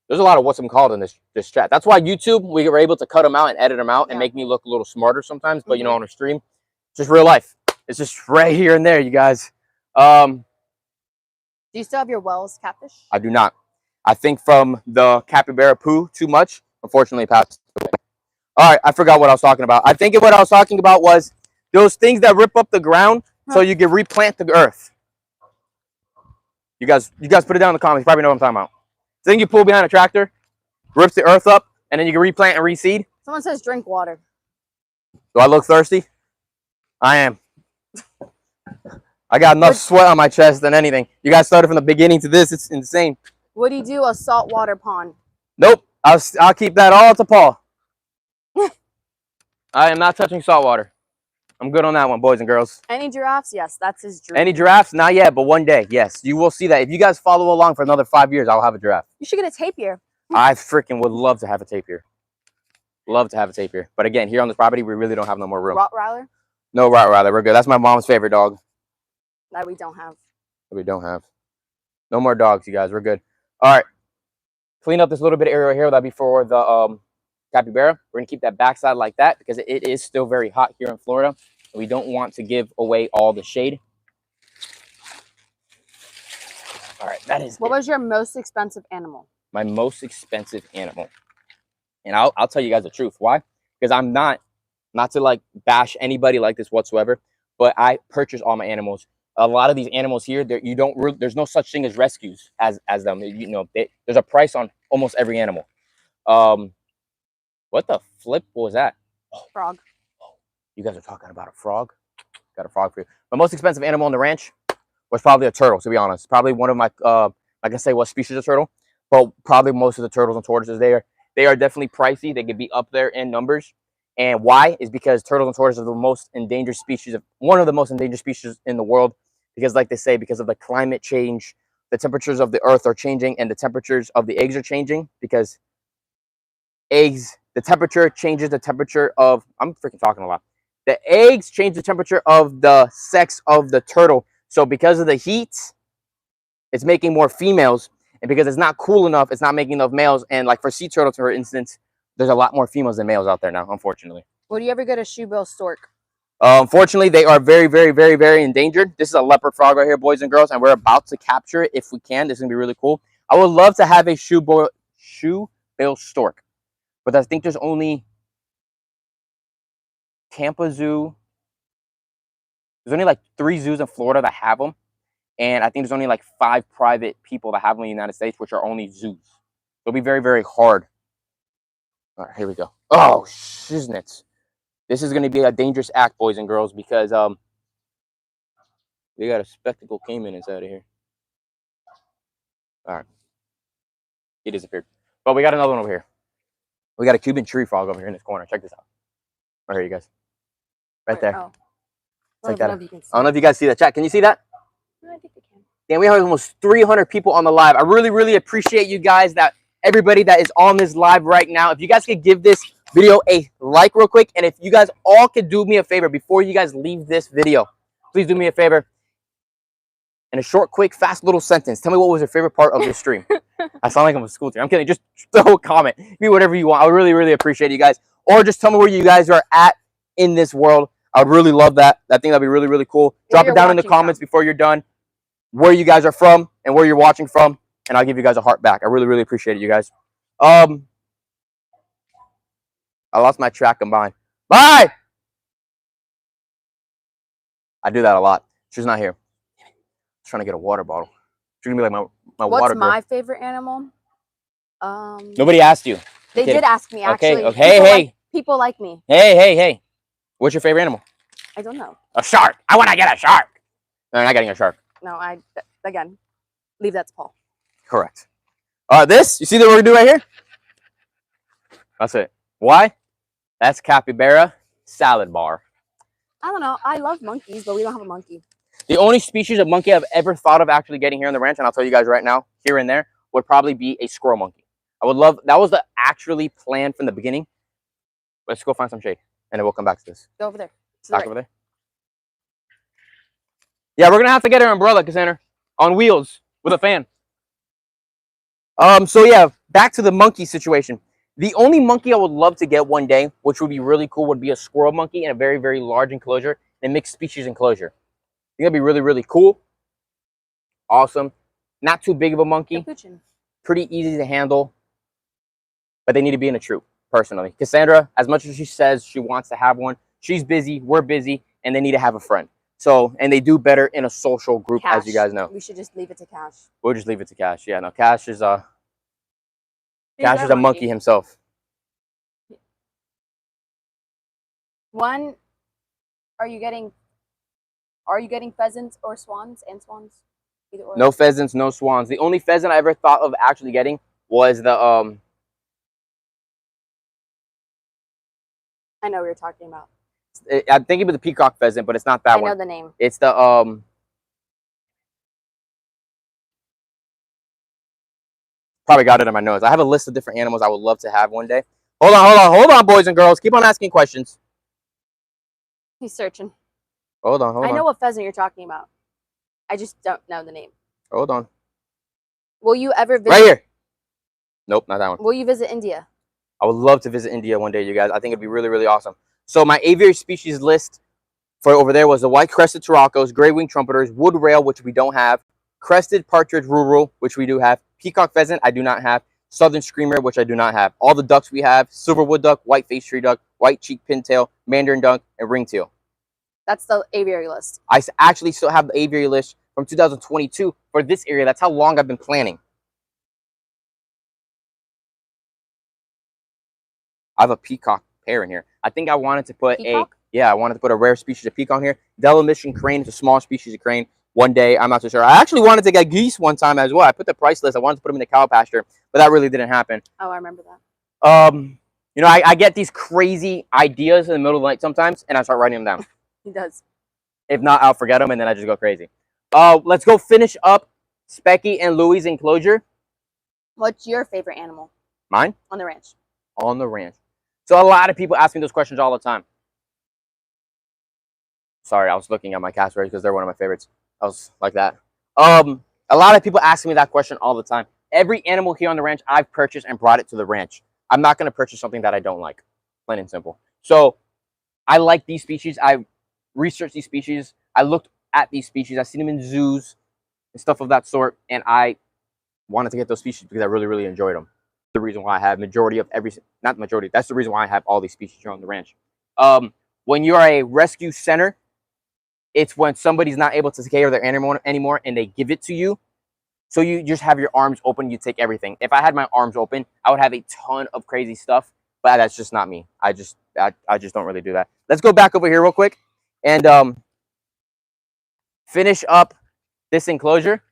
There's a lot of what's them called in this chat. That's why YouTube, we were able to cut them out and edit them out and make me look a little smarter sometimes. But you know, on a stream, just real life. It's just right here and there, you guys. Do you still have your Wells catfish? I do not. I think from the capybara poo too much, unfortunately passed away. All right, I forgot what I was talking about. I think what I was talking about was those things that rip up the ground so you can replant the earth. You guys put it down in the comments. You probably know what I'm talking about. The thing you pull behind a tractor, rips the earth up, and then you can replant and reseed. Someone says drink water. Do I look thirsty? I am. I got enough sweat on my chest than anything. You guys started from the beginning to this. It's insane. Would you do a saltwater pond? Nope. I'll keep that all to Paul. I am not touching saltwater. I'm good on that one, boys and girls. Any giraffes? Yes, that's his dream. Any giraffes? Not yet, but one day, yes. You will see that. If you guys follow along for another 5 years, I'll have a giraffe. You should get a tapir. I freaking would love to have a tapir. Love to have a tapir. But again, here on this property, we really don't have no more room. Rottweiler? No Rottweiler. We're good. That's my mom's favorite dog. That we don't have. That we don't have. No more dogs, you guys. We're good. All right. Clean up this little bit of area here. That'll be for the capybara. We're going to keep that backside like that because it is still very hot here in Florida. We don't want to give away all the shade. All right, that is What was your most expensive animal? My most expensive animal. And I'll tell you guys the truth. Why? Because I'm not to like bash anybody like this whatsoever, but I purchase all my animals. A lot of these animals here, there's no such thing as rescues as them. You know, there's a price on almost every animal. What the flip was that? Frog. You guys are talking about a frog? Got a frog for you. My most expensive animal on the ranch was probably a turtle, to be honest. Probably one of my, I can say what species of turtle, but probably most of the turtles and tortoises, they are definitely pricey. They could be up there in numbers. And why? Is because turtles and tortoises are the most endangered species, one of the most endangered species in the world. Because like they say, because of the climate change, the temperatures of the earth are changing and the temperatures of the eggs are changing because eggs, the temperature changes the temperature of, I'm freaking talking a lot. The eggs change the temperature of the sex of the turtle. So because of the heat, it's making more females. And because it's not cool enough, it's not making enough males. And like for sea turtles, for instance, there's a lot more females than males out there now, unfortunately. Would you ever get a shoebill stork? Unfortunately, they are very, very, very, very endangered. This is a leopard frog right here, boys and girls, and we're about to capture it if we can. This is going to be really cool. I would love to have a shoebill stork, but I think there's only Tampa Zoo. There's only like 3 zoos in Florida that have them. And I think there's only like 5 private people that have them in the United States, which are only zoos. It'll be very, very hard. All right, here we go. Oh, shiznits. This is going to be a dangerous act, boys and girls, because we got a spectacle caiman inside of here. All right. He disappeared. But we got another one over here. We got a Cuban tree frog over here in this corner. Check this out. Right here, you guys. Right there. Oh. Like that. I don't know if you guys see that. Chat, can you see that? No, I think we can. Damn, we have almost 300 people on the live. I really, really appreciate you guys, everybody that is on this live right now. If you guys could give this video a like real quick, and if you guys all could do me a favor before you guys leave this video, please do me a favor. In a short, quick, fast little sentence, tell me what was your favorite part of this stream. I sound like I'm a school teacher. I'm kidding. Just throw a comment. Be whatever you want. I would really, really appreciate you guys. Or just tell me where you guys are at in this world. I would really love that. I think that'd be really, really cool. Drop it down in the comments before you're done, where you guys are from and where you're watching from, and I'll give you guys a heart back. I really, really appreciate it, you guys. I lost my track combined. Bye! I do that a lot. She's not here. I'm trying to get a water bottle. She's gonna be like my water girl. What's my favorite animal? Nobody asked you. They did ask me, actually. Okay. Hey. People like me. Hey. What's your favorite animal? I don't know. A shark. I want to get a shark. No, I'm not getting a shark. No, again, leave that to Paul. Correct. This, you see what we're doing right here? That's it. Why? That's capybara salad bar. I don't know. I love monkeys, but we don't have a monkey. The only species of monkey I've ever thought of actually getting here on the ranch, and I'll tell you guys right now, here and there, would probably be a squirrel monkey. I would love, that was the actually plan from the beginning. Let's go find some shade, and then we'll come back to this. Go over there. Back over there. Yeah, we're gonna have to get her umbrella, Cassandra, on wheels with a fan. So yeah, back to the monkey situation. The only monkey I would love to get one day, which would be really cool, would be a squirrel monkey in a very, very large enclosure, a mixed species enclosure. I think that'd be really, really cool. Awesome. Not too big of a monkey. Pretty easy to handle. But they need to be in a troop, personally. Cassandra, as much as she says she wants to have one, she's busy, we're busy, and they need to have a friend. So, and they do better in a social group, Cash. as you guys know. We should just leave it to Cash. We'll just leave it to Cash. Yeah, no, Cash is a monkey himself. One, are you getting pheasants or swans and swans? Either or. No pheasants, no swans. The only pheasant I ever thought of actually getting was the I know what you're talking about. I'm thinking of the peacock pheasant, but it's not that one. I know the name. It's the probably got it in my nose. I have a list of different animals I would love to have one day. Hold on, boys and girls. Keep on asking questions. He's searching. Hold on. I know what pheasant you're talking about. I just don't know the name. Hold on. Will you ever visit? Right here. Nope, not that one. Will you visit India? I would love to visit India one day, you guys. I think it'd be really, really awesome. So my aviary species list for over there was the white-crested turacos, gray-winged trumpeters, wood rail, which we don't have, crested partridge rural, which we do have, peacock pheasant, I do not have, southern screamer, which I do not have. All the ducks we have, silverwood duck, white-faced tree duck, white-cheeked pintail, mandarin duck, and ringtail. That's the aviary list. I actually still have the aviary list from 2022 for this area. That's how long I've been planning. I have a peacock pair in here. I think I wanted to put I wanted to put a rare species of peacock here. Delimition crane is a small species of crane. One day, I'm not so sure. I actually wanted to get geese one time as well. I put the price list. I wanted to put them in the cow pasture, but that really didn't happen. Oh, I remember that. You know, I get these crazy ideas in the middle of the night sometimes, and I start writing them down. He does. If not, I'll forget them, and then I just go crazy. Let's go finish up Specky and Louie's enclosure. What's your favorite animal? Mine? On the ranch. On the ranch. So a lot of people ask me those questions all the time. Sorry, I was looking at my cassowaries because they're one of my favorites. I was like that. A lot of people ask me that question all the time. Every animal here on the ranch, I've purchased and brought it to the ranch. I'm not going to purchase something that I don't like. Plain and simple. So I like these species. I researched these species. I looked at these species. I've seen them in zoos and stuff of that sort. And I wanted to get those species because I really, really enjoyed them. The reason why I have majority of not majority, that's the reason why I have all these species here on the ranch. When you're a rescue center, it's when somebody's not able to take care of their animal anymore and they give it to you. So you just have your arms open, you take everything. If I had my arms open, I would have a ton of crazy stuff, but that's just not me. I just don't really do that. Let's go back over here real quick and finish up this enclosure.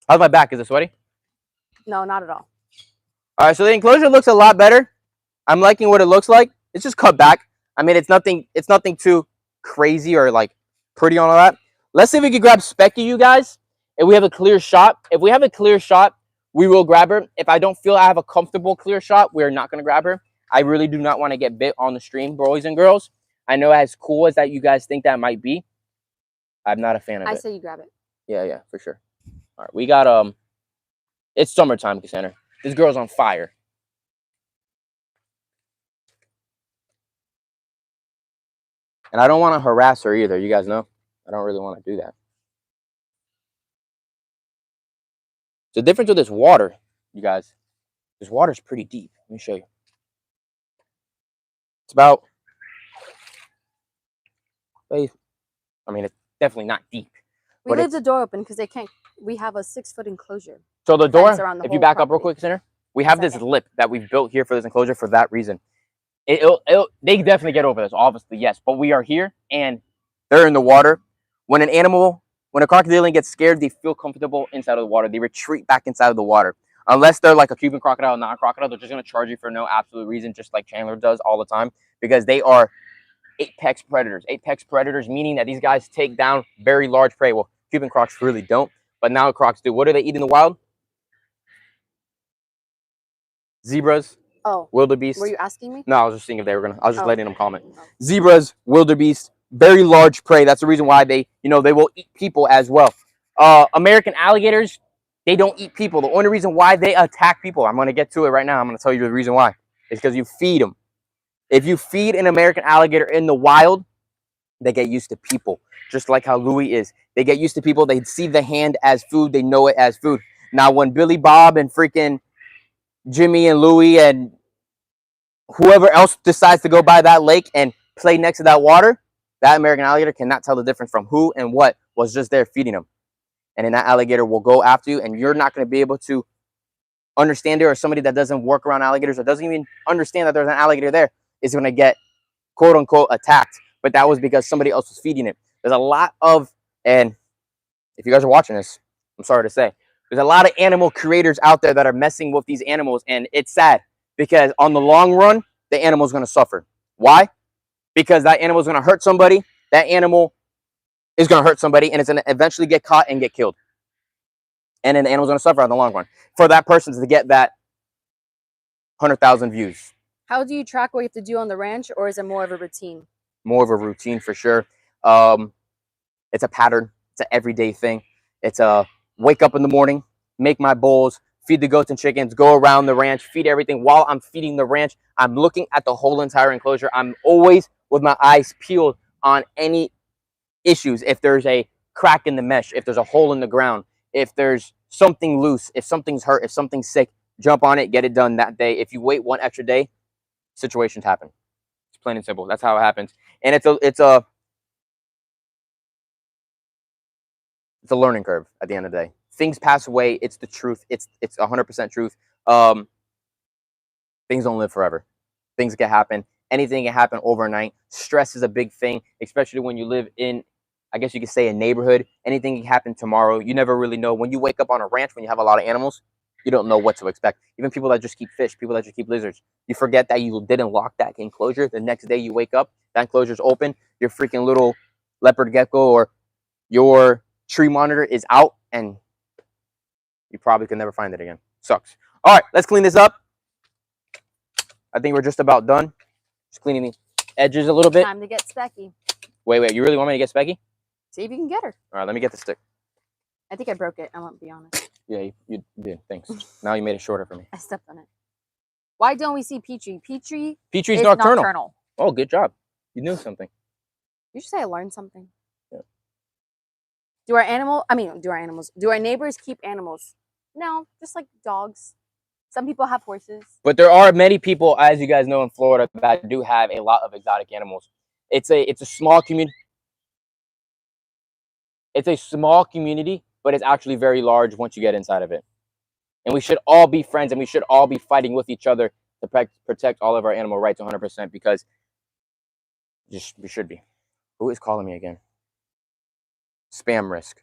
How's my back? Is it sweaty? No, not at all. All right, so the enclosure looks a lot better. I'm liking what it looks like. It's just cut back. I mean, it's nothing too crazy or like pretty on all that. Let's see if we can grab Specky, you guys. If we have a clear shot. If we have a clear shot, we will grab her. If I don't feel I have a comfortable clear shot, we're not going to grab her. I really do not want to get bit on the stream, boys and girls. I know as cool as that you guys think that might be, I'm not a fan of it. I say you grab it. Yeah, for sure. All right, we got it's summertime, Cassandra. This girl's on fire. And I don't want to harass her either. You guys know, I don't really want to do that. The difference with this water, you guys, this water's pretty deep. Let me show you. It's about, I mean, it's definitely not deep. We leave the door open because they can't. We have a 6-foot enclosure. So the door, if you back up real quick, Center, we have this lip that we've built here for this enclosure for that reason. They can definitely get over this, obviously, yes. But we are here, and they're in the water. When a crocodilian gets scared, they feel comfortable inside of the water. They retreat back inside of the water. Unless they're like a Cuban crocodile, not a crocodile, they're just going to charge you for no absolute reason, just like Chandler does all the time. Because they are apex predators. Apex predators meaning that these guys take down very large prey. Well, Cuban crocs really don't, but now crocs do. What do they eat in the wild? Zebras, Oh, wildebeest. were you asking me? No, I was just seeing if they were gonna. I was just letting them comment. Oh. Zebras, wildebeest, very large prey. That's the reason why they, they will eat people as well. American alligators, they don't eat people. The only reason why they attack people, I'm gonna get to it right now. I'm gonna tell you the reason why. It's because you feed them. If you feed an American alligator in the wild, they get used to people, just like how Louie is. They get used to people. They see the hand as food. They know it as food. Now, when Billy Bob and freaking Jimmy and Louie and whoever else decides to go by that lake and play next to that water, that American alligator cannot tell the difference from who and what was just there feeding them. And then that alligator will go after you, and you're not going to be able to understand it, or somebody that doesn't work around alligators or doesn't even understand that there's an alligator there is going to get quote unquote attacked. But that was because somebody else was feeding it. There's a lot of, and if you guys are watching this, I'm sorry to say, there's a lot of animal creators out there that are messing with these animals, and it's sad because on the long run, the animal's going to suffer. Why? Because that animal is going to hurt somebody. That animal is going to hurt somebody, and it's going to eventually get caught and get killed. And then the animal's going to suffer in the long run for that person to get that 100,000 views. How do you track what you have to do on the ranch, or is it more of a routine? More of a routine for sure. It's a pattern. It's an everyday thing. It's a wake up in the morning, make my bowls, feed the goats and chickens, go around the ranch, feed everything. While I'm feeding the ranch, I'm looking at the whole entire enclosure. I'm always with my eyes peeled on any issues. If there's a crack in the mesh, if there's a hole in the ground, if there's something loose, if something's hurt, if something's sick, jump on it, get it done that day. If you wait one extra day, situations happen. It's plain and simple. That's how it happens. And it's a learning curve at the end of the day. Things pass away. It's the truth. It's 100% truth. Things don't live forever. Things can happen. Anything can happen overnight. Stress is a big thing, especially when you live in, I guess you could say, a neighborhood. Anything can happen tomorrow. You never really know. When you wake up on a ranch, when you have a lot of animals, you don't know what to expect. Even people that just keep fish, people that just keep lizards, you forget that you didn't lock that enclosure. The next day you wake up, that enclosure's open. Your freaking little leopard gecko or your tree monitor is out, and you probably could never find it again. Sucks. All right, let's clean this up. I think we're just about done. Just cleaning the edges a little bit. Time to get Specky. Wait, you really want me to get Specky? See if you can get her. All right, let me get the stick. I think I broke it. I won't be honest. Yeah, you did. Thanks. Now you made it shorter for me. I stepped on it. Why don't we see Petrie? Petrie Petry's is nocturnal. Oh, good job. You knew something. You should say I learned something. Yeah. Do our neighbors keep animals? No, just like dogs. Some people have horses. But there are many people, as you guys know, in Florida that do have a lot of exotic animals. It's a small community. It's a small community, but it's actually very large once you get inside of it. And we should all be friends, and we should all be fighting with each other to protect all of our animal rights 100%, because we should be. Who is calling me again? Spam risk.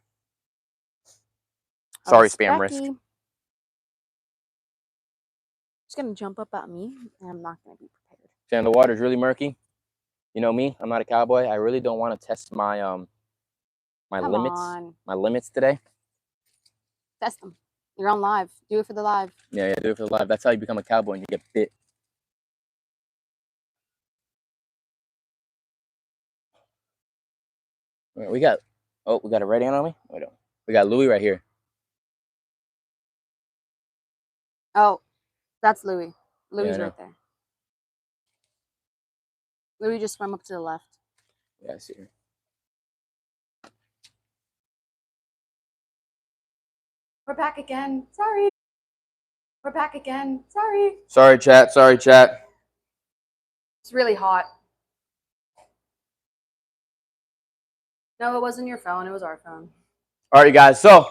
Sorry, spam risk. She's going to jump up at me, and I'm not going to be prepared. Saying the water's really murky. You know me, I'm not a cowboy. I really don't want to test my my limits today. Test them. You're on live. Do it for the live. Yeah, do it for the live. That's how you become a cowboy and you get bit. All right, we got a red ant on me? Wait, no. We got Louie right here. Oh, that's Louie. Louie's right there. Louie just swam up to the left. Yeah, I see her. We're back again. Sorry. We're back again. Sorry. Sorry, chat. Sorry, chat. It's really hot. No, it wasn't your phone. It was our phone. All right, guys. So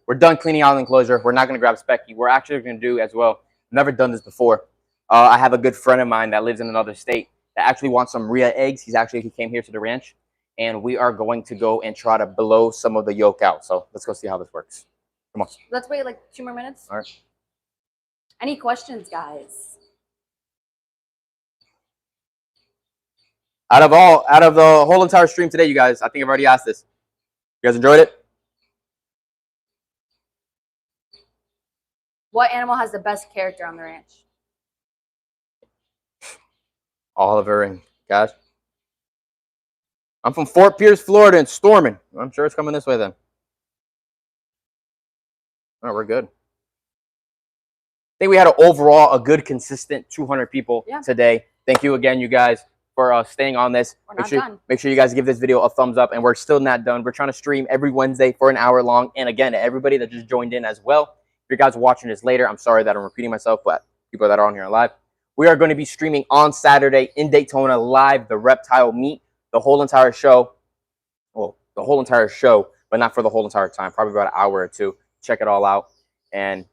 we're done cleaning out the enclosure. We're not going to grab Specky. We're actually going to do as well. Never done this before. I have a good friend of mine that lives in another state that actually wants some Rhea eggs. He came here to the ranch, and we are going to go and try to blow some of the yolk out. So let's go see how this works. Come on. Let's wait like 2 more minutes. All right. Any questions, guys? Out of the whole entire stream today, you guys, I think I've already asked this. You guys enjoyed it? What animal has the best character on the ranch? Oliver and guys. I'm from Fort Pierce, Florida, and storming. I'm sure it's coming this way then. All right, we're good. I think we had overall a good, consistent 200 people today. Thank you again, you guys, for staying on this. We're not done. Make sure you guys give this video a thumbs up, and we're still not done. We're trying to stream every Wednesday for an hour long. And again, to everybody that just joined in as well, if you guys are watching this later, I'm sorry that I'm repeating myself, but people that are on here live, we are going to be streaming on Saturday in Daytona live, the reptile meet, the whole entire show. Well, the whole entire show, but not for the whole entire time, probably about an hour or two. Check it all out and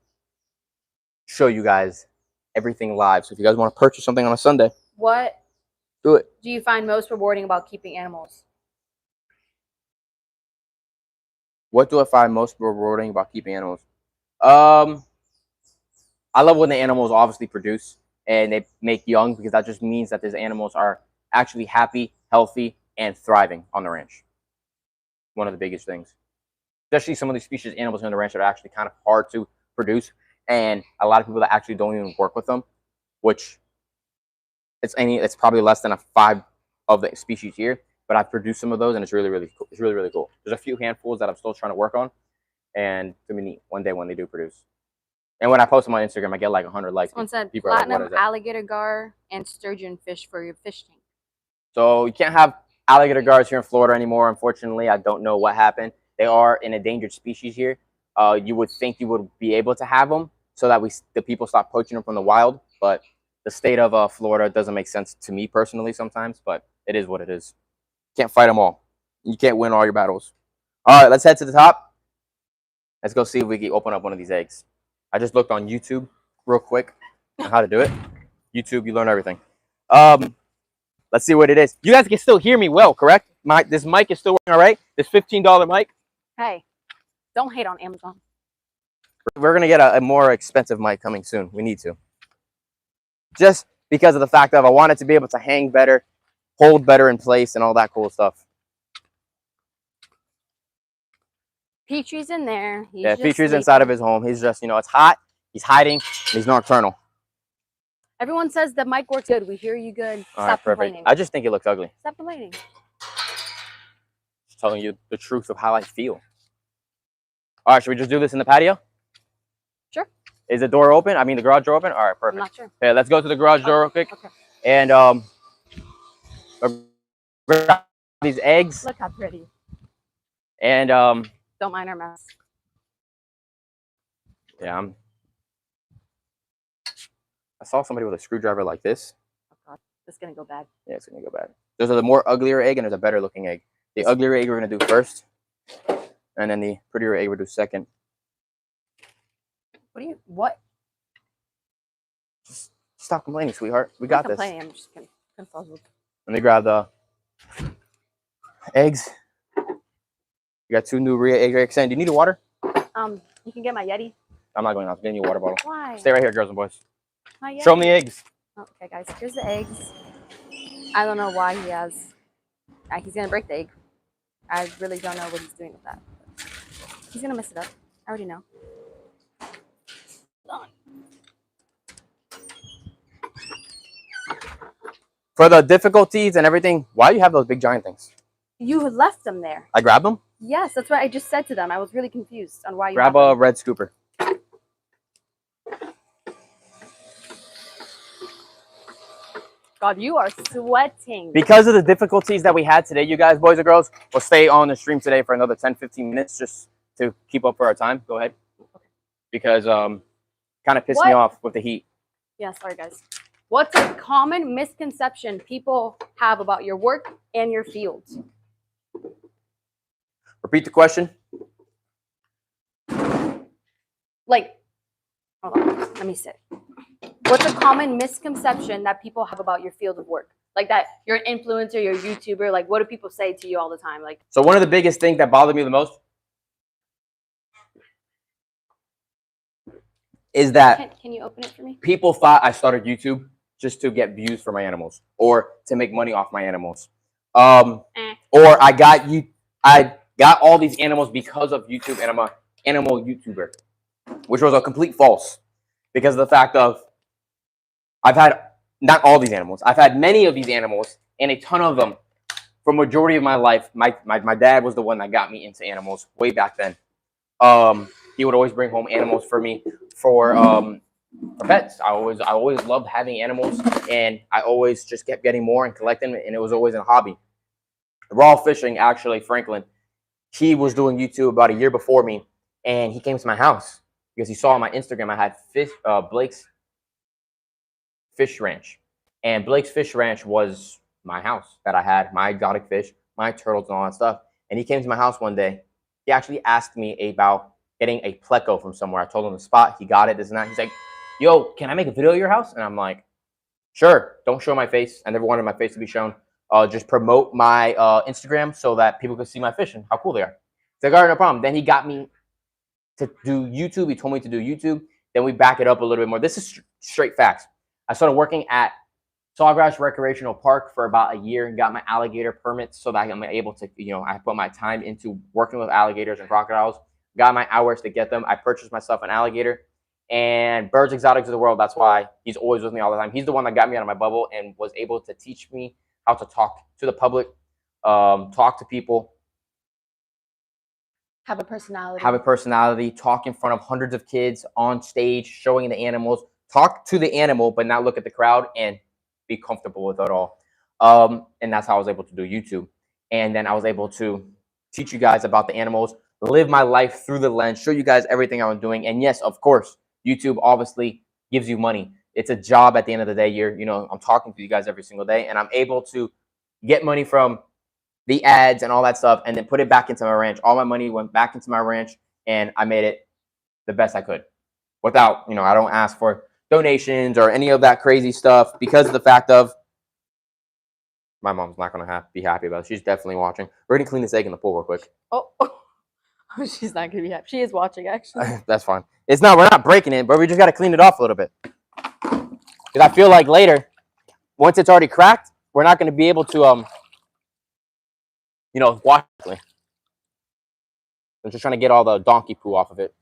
show you guys everything live. So if you guys want to purchase something on a Sunday, what do it. Do you find most rewarding about keeping animals? What do I find most rewarding about keeping animals? I love when the animals obviously produce and they make young, because that just means that these animals are actually happy, healthy, and thriving on the ranch. One of the biggest things. Especially some of these species of animals on the ranch that are actually kind of hard to produce, and a lot of people that actually don't even work with them, which it's probably less than 5 of the species here, but I've produced some of those, and it's really, really cool. It's really, really cool. There's a few handfuls that I'm still trying to work on, and it's gonna be neat one day when they do produce. And when I post them on Instagram, I get like 100 likes. Someone said people are platinum like, alligator gar and sturgeon fish for your fish tank. So you can't have alligator gars here in Florida anymore, unfortunately. I don't know what happened. They are an endangered species here. You would think you would be able to have them so that the people stop poaching them from the wild, but the state of Florida doesn't make sense to me personally sometimes, but it is what it is. Can't fight them all. You can't win all your battles. All right, let's head to the top. Let's go see if we can open up one of these eggs. I just looked on YouTube real quick on how to do it. YouTube, you learn everything. Let's see what it is. You guys can still hear me well, correct? This mic is still working all right? This $15 mic? Hey, don't hate on Amazon. We're going to get a more expensive mic coming soon. We need to. Just because of the fact that I want it to be able to hang better, hold better in place, and all that cool stuff. Petrie's in there. Petrie's inside of his home. He's just, it's hot. He's hiding. He's nocturnal. Everyone says the mic works good. We hear you good. Stop complaining. I just think it looks ugly. Stop complaining. Just telling you the truth of how I feel. All right, should we just do this in the patio? Sure. Is the door open? I mean, the garage door open? All right, perfect. I'm not sure. Okay, let's go to the garage door real quick. Okay. And grab these eggs. Look how pretty. And don't mind our mess. Yeah, I saw somebody with a screwdriver like this. Oh God, this is gonna go bad. Yeah, it's gonna go bad. There's a more uglier egg and there's a better looking egg. The uglier egg we're gonna do first, and then the prettier egg we'll do second. What? Just stop complaining, sweetheart. We got this. I'm just confused. Let me grab the eggs. You got 2 new Rhea egg yolks. Do you need a water? You can get my Yeti. I'm not going off. Getting you a water bottle. Why? Stay right here, girls and boys. My Show them the eggs. Okay, guys. Here's the eggs. I don't know why he has. He's gonna break the egg. I really don't know what he's doing with that. He's gonna mess it up. I already know. For the difficulties and everything, why do you have those big giant things? You left them there. I grabbed them? Yes, that's what I just said to them. I was really confused on why you grab a red scooper. God, you are sweating. Because of the difficulties that we had today, you guys, boys and girls, we'll stay on the stream today for another 10-15 minutes just to keep up for our time. Go ahead. Okay. Because kind of pissed me off with the heat. Yeah, sorry, guys. What's a common misconception people have about your work and your fields? Repeat the question. Like, hold on, let me sit. What's a common misconception that people have about your field of work? Like that you're an influencer, you're a YouTuber. Like, what do people say to you all the time? Like, so one of the biggest things that bothered me the most is that can you open it for me? People thought I started YouTube just to get views for my animals or to make money off my animals. Or I got all these animals because of YouTube, and I'm an animal YouTuber, which was a complete false because of the fact of I've had not all these animals. I've had many of these animals and a ton of them for majority of my life. My dad was the one that got me into animals way back then. He would always bring home animals for me for pets. I always loved having animals, and I always just kept getting more and collecting, and it was always a hobby. Raw fishing, actually, Franklin, he was doing YouTube about a year before me, and he came to my house because he saw on my Instagram I had Blake's Fish Ranch, and Blake's Fish Ranch was my house that I had my exotic fish, my turtles, and all that stuff. And he came to my house one day. He actually asked me about getting a pleco from somewhere. I told him the spot. He got it. This and that. He's like, "Yo, can I make a video of your house?" And I'm like, "Sure. Don't show my face. I never wanted my face to be shown. Just promote my Instagram so that people can see my fish and how cool they are." He's like, "All right, no problem." Then he got me to do YouTube. He told me to do YouTube. Then we back it up a little bit more. This is straight facts. I started working at Sawgrass Recreational Park for about a year and got my alligator permits so that I'm able to, I put my time into working with alligators and crocodiles, got my hours to get them. I purchased myself an alligator, and Birds Exotics of the World, that's why he's always with me all the time. He's the one that got me out of my bubble and was able to teach me how to talk to the public, talk to people. Have a personality. Have a personality, talk in front of hundreds of kids on stage, showing the animals, talk to the animal, but not look at the crowd and be comfortable with it all. And that's how I was able to do YouTube. And then I was able to teach you guys about the animals, live my life through the lens, show you guys everything I was doing. And yes, of course, YouTube obviously gives you money. It's a job at the end of the day. I'm talking to you guys every single day, and I'm able to get money from the ads and all that stuff, and then put it back into my ranch. All my money went back into my ranch, and I made it the best I could without, I don't ask for donations or any of that crazy stuff because of the fact of my mom's not going to be happy about it. She's definitely watching. We're going to clean this egg in the pool real quick. Oh, she's not going to be happy. She is watching, actually. That's fine. We're not breaking it, but we just got to clean it off a little bit. Because I feel like later, once it's already cracked, we're not going to be able to, wash it. I'm just trying to get all the donkey poo off of it.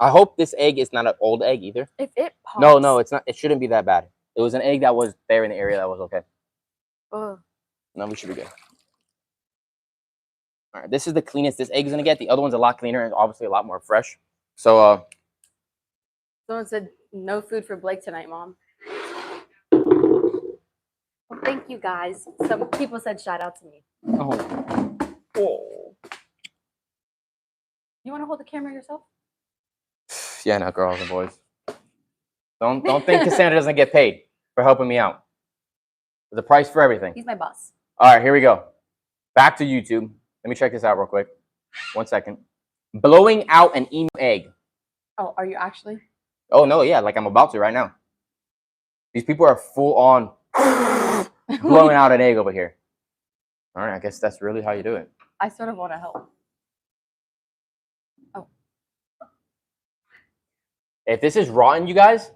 I hope this egg is not an old egg either. If it pops. No, it's not. It shouldn't be that bad. It was an egg that was there in the area that was okay. Ugh. No, we should be good. All right, this is the cleanest this egg is gonna get. The other one's a lot cleaner and obviously a lot more fresh. So, someone said no food for Blake tonight, Mom. Well, thank you guys. Some people said shout out to me. Oh. You want to hold the camera yourself? Yeah, no, girls and boys. Don't think Cassandra doesn't get paid for helping me out. There's a price for everything. He's my boss. All right, here we go. Back to YouTube. Let me check this out real quick. 1 second. Blowing out an emu egg. Oh, are you actually? Oh, no, yeah, like I'm about to right now. These people are full on blowing out an egg over here. All right, I guess that's really how you do it. I sort of want to help. Oh. If this is rotten, you guys,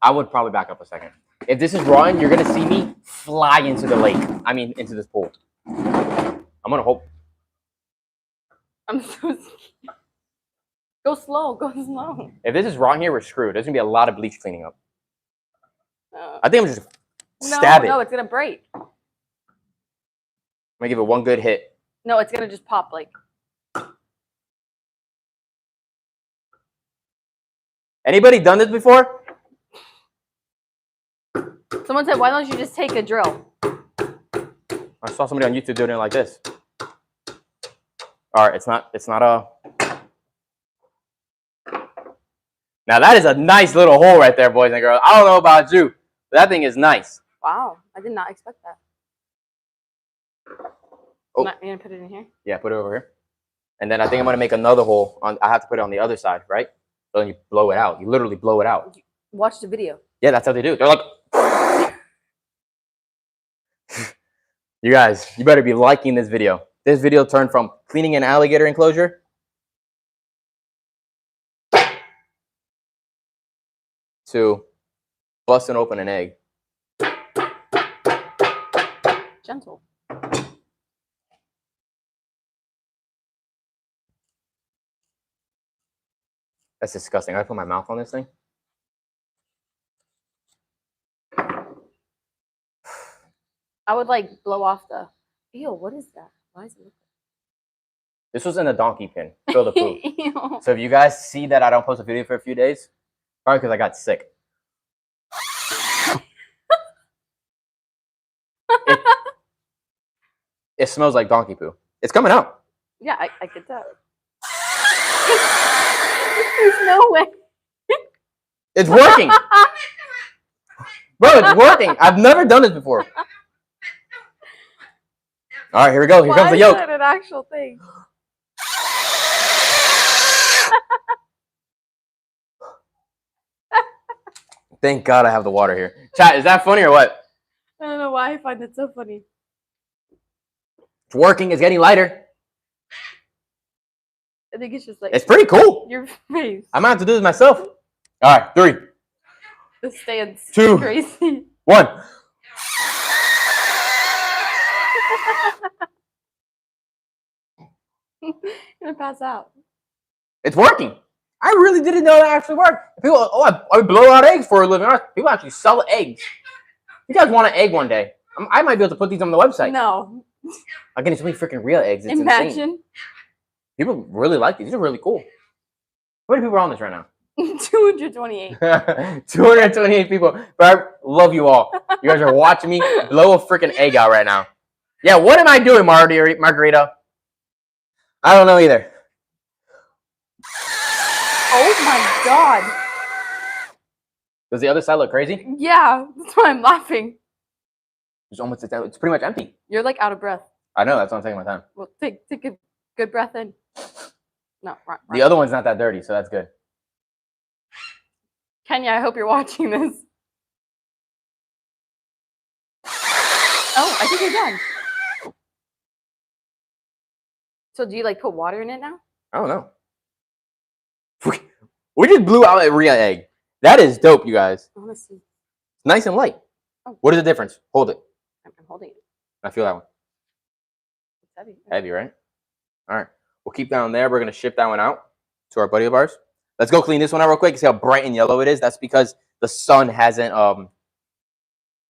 I would probably back up a second. If this is rotten, you're going to see me fly into the lake. I mean, into this pool. I'm going to hope. I'm so scared. Go slow. If this is rotten here, we're screwed. There's going to be a lot of bleach cleaning up. I think I'm just stab it. No, it's going to break. I'm going to give it one good hit. No, it's going to just pop like. Anybody done this before? Someone said, why don't you just take a drill? I saw somebody on YouTube doing it like this. All right, it's not a... Now that is a nice little hole right there, boys and girls. I don't know about you, but that thing is nice. Wow, I did not expect that. Oh. You're going to put it in here? Yeah, put it over here. And then I think I'm going to make another hole. I have to put it on the other side, right? So then you blow it out. You literally blow it out. Watch the video. Yeah, that's how they do it. They're like... You guys, you better be liking this video. This video turned from cleaning an alligator enclosure to busting open an egg. Gentle. That's disgusting. I put my mouth on this thing. I would like blow off the. Ew, what is that? Why is it? This was in a donkey pen. Filled with poop. Ew. So if you guys see that I don't post a video for a few days, probably because I got sick. It smells like donkey poo. It's coming out. Yeah, I get that. There's no way. It's working. Bro, it's working. I've never done this before. All right, here we go. Here comes the yolk. Why is that an actual thing? Thank God I have the water here. Chat, is that funny or what? I don't know why I find it so funny. It's working. It's getting lighter. I think it's just like It's pretty cool. your face. I might have to do this myself. All right, 3, The stand's 2, crazy. 1. I'm gonna pass out. It's working. I really didn't know that actually worked. People, I blow out eggs for a living. People actually sell eggs. You guys want an egg one day? I might be able to put these on the website. No. I'm getting so many freaking real eggs. It's Imagine. insane. People really like these. These are really cool. How many people are on this right now? 228. 228 people. But I love you all. You guys are watching me blow a freaking egg out right now. Yeah, what am I doing, Margarita? I don't know either. Oh my god. Does the other side look crazy? Yeah, that's why I'm laughing. It's pretty much empty. You're like out of breath. I know, that's why I'm taking my time. Well, take a good breath in. No, right. The other one's not that dirty, so that's good. Kenya, I hope you're watching this. Oh, I think you're done. So do you like put water in it now? I don't know. We just blew out a real egg. That is dope, you guys. I want to see. Nice and light. Oh. What is the difference? Hold it. I'm holding it. I feel that one. It's heavy. Heavy, right? All right. We'll keep that one there. We're going to ship that one out to our buddy of ours. Let's go clean this one out real quick. See how bright and yellow it is? That's because the sun hasn't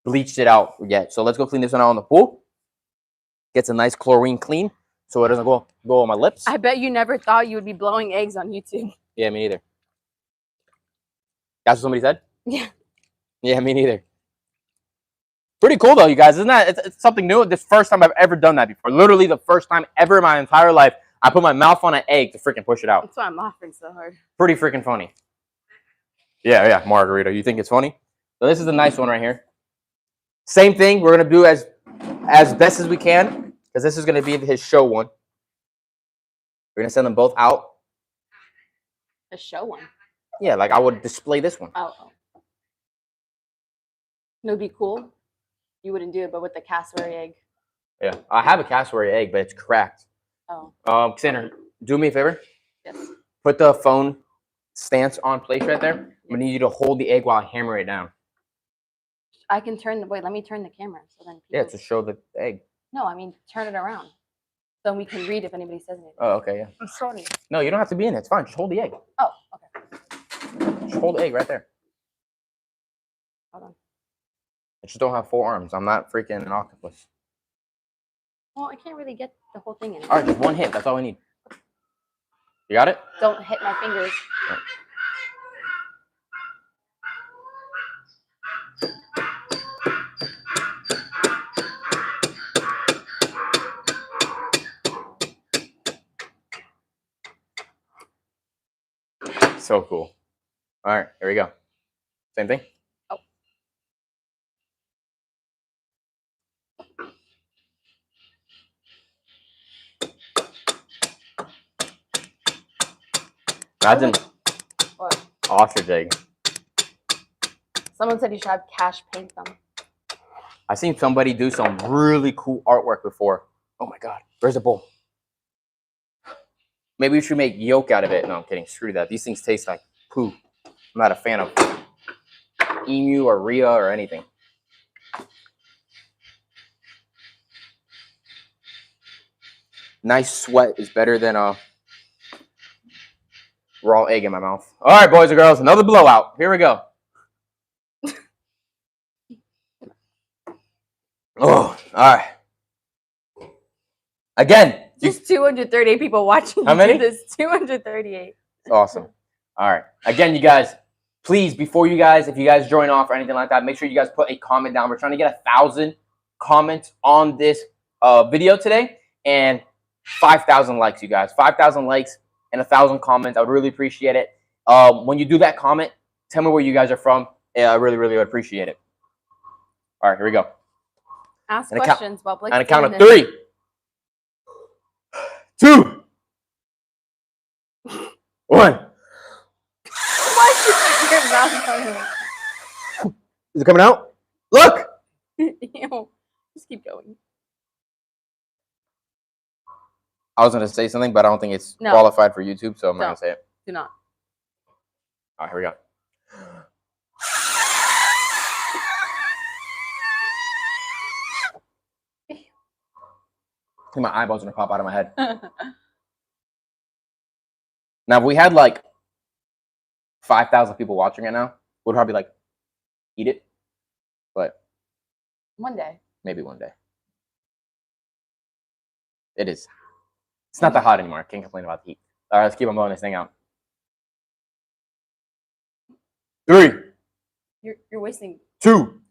bleached it out yet. So let's go clean this one out on the pool. Gets a nice chlorine clean so it doesn't go on my lips. I bet you never thought you would be blowing eggs on YouTube. Yeah, me neither. That's what somebody said? Yeah. Yeah, me neither. Pretty cool though, you guys. Isn't that? It's something new. This first time I've ever done that before. Literally the first time ever in my entire life I put my mouth on an egg to freaking push it out. That's why I'm laughing so hard. Pretty freaking funny. Yeah, Margarita. You think it's funny? So this is a nice one right here. Same thing. We're gonna do as best as we can because this is gonna be his show one. We're gonna send them both out. A show one. Yeah, like I would display this one. Oh. It would be cool. You wouldn't do it, but with the cassowary egg. Yeah, I have a cassowary egg, but it's cracked. Oh. Xander, do me a favor. Yes. Put the phone stance on place right there. I'm gonna need you to hold the egg while I hammer it down. I can turn the. Wait, let me turn the camera so then. Yeah, to show the egg. No, I mean turn it around, so we can read if anybody says anything. Oh, okay, yeah. I'm sorry. No, you don't have to be in it. It's fine. Just hold the egg. Oh, okay. Just hold the egg right there. Hold on. I just don't have 4 arms. I'm not freaking an octopus. Well, I can't really get the whole thing in. All right, just one hit. That's all we need. You got it? Don't hit my fingers. Right. So cool. All right, here we go. Same thing? Oh. Imagine What? ostrich egg. Someone said you should have cash paint them. I've seen somebody do some really cool artwork before. Oh my God, where's the bowl? Maybe we should make yolk out of it. No, I'm kidding. Screw that. These things taste like poo. I'm not a fan of. emu or rhea or anything. Nice sweat is better than a raw egg in my mouth. All right, boys and girls, another blowout. Here we go. Oh, all right. Again. Just 238 people watching. How many? This 238. Awesome. All right. Again, you guys, please, before you guys, if you guys join off or anything like that, make sure you guys put a comment down. We're trying to get 1,000 comments on this video today and 5,000 likes, you guys. 5,000 likes and 1,000 comments. I would really appreciate it. When you do that comment, tell me where you guys are from. Yeah, I really, really would appreciate it. All right, here we go. Ask questions while Blake's on a count of this. 3, 2, 1. Is it coming out? Look! Ew. Just keep going. I was going to say something, but I don't think it's qualified for YouTube, so I'm not going to say it. Do not. All right, here we go. I think my eyeballs are going to pop out of my head. Now, if we had like 5,000 people watching it now, we'd probably like eat it. But one day. Maybe one day. It is. It's not that hot anymore. I can't complain about the heat. All right, let's keep on blowing this thing out. 3. You're wasting. 2.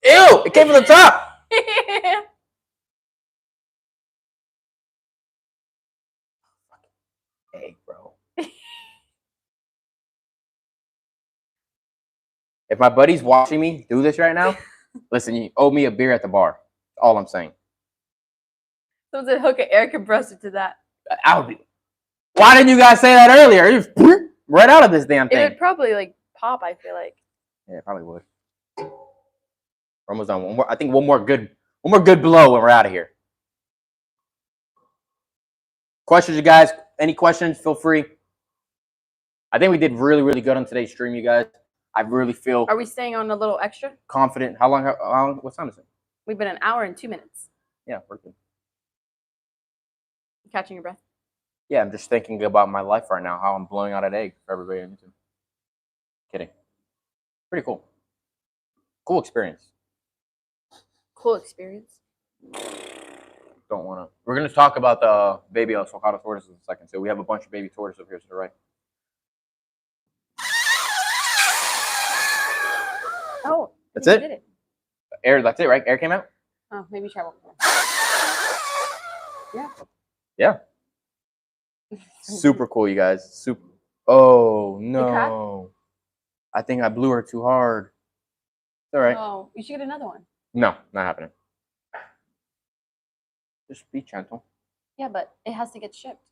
Ew! It came from the top. Egg, bro. If my buddy's watching me do this right now, listen, you owe me a beer at the bar. That's all I'm saying. Someone said hook an air compressor to that. Why didn't you guys say that earlier? It just right out of this damn thing. It would probably like pop, I feel like. Yeah, it probably would. We're almost done. One more, I think one more good blow and we're out of here. Questions, you guys? Any questions? Feel free. I think we did really, really good on today's stream, you guys. I really feel. Are we staying on a little extra? Confident. How long? What time is it? We've been 1 hour and 2 minutes. Yeah, we're good. Catching your breath? Yeah, I'm just thinking about my life right now, how I'm blowing out an egg for everybody on YouTube. Kidding. Pretty cool. Cool experience. Cool experience. Don't want to. We're going to talk about the baby sulcata tortoises in a second. So we have a bunch of baby tortoises over here to the right. Oh, that's it? Did it. Air, that's it, right? Air came out? Oh, maybe try one more. Yeah. Yeah. Super cool, you guys. Super. Oh, no. I think I blew her too hard. It's all right. Oh, you should get another one. No, not happening. Just be gentle. Yeah, but it has to get shipped.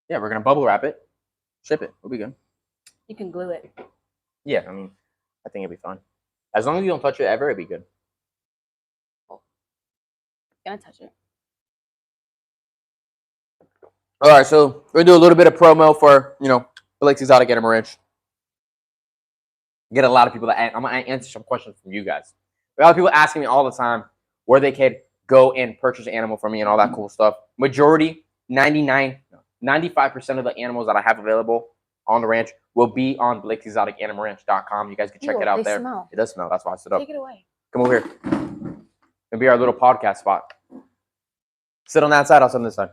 Yeah, we're going to bubble wrap it. Ship it. We'll be good. You can glue it. Yeah, I mean, I think it'll be fine. As long as you don't touch it ever, it'll be good. Oh. Gonna touch it. All right, so we're going to do a little bit of promo for, Blake's Exotic Animal Ranch. Get a lot of people that I'm going to answer some questions from you guys. A lot of people asking me all the time where they could go and purchase an animal from me and all that cool stuff. Majority, 95% of the animals that I have available on the ranch will be on Blake'sExoticAnimalRanch.com. You guys can check it out there. Smell. It does smell. That's why I stood up. Take it away. Come over here. It'll be our little podcast spot. Sit on that side. I'll sit on this side.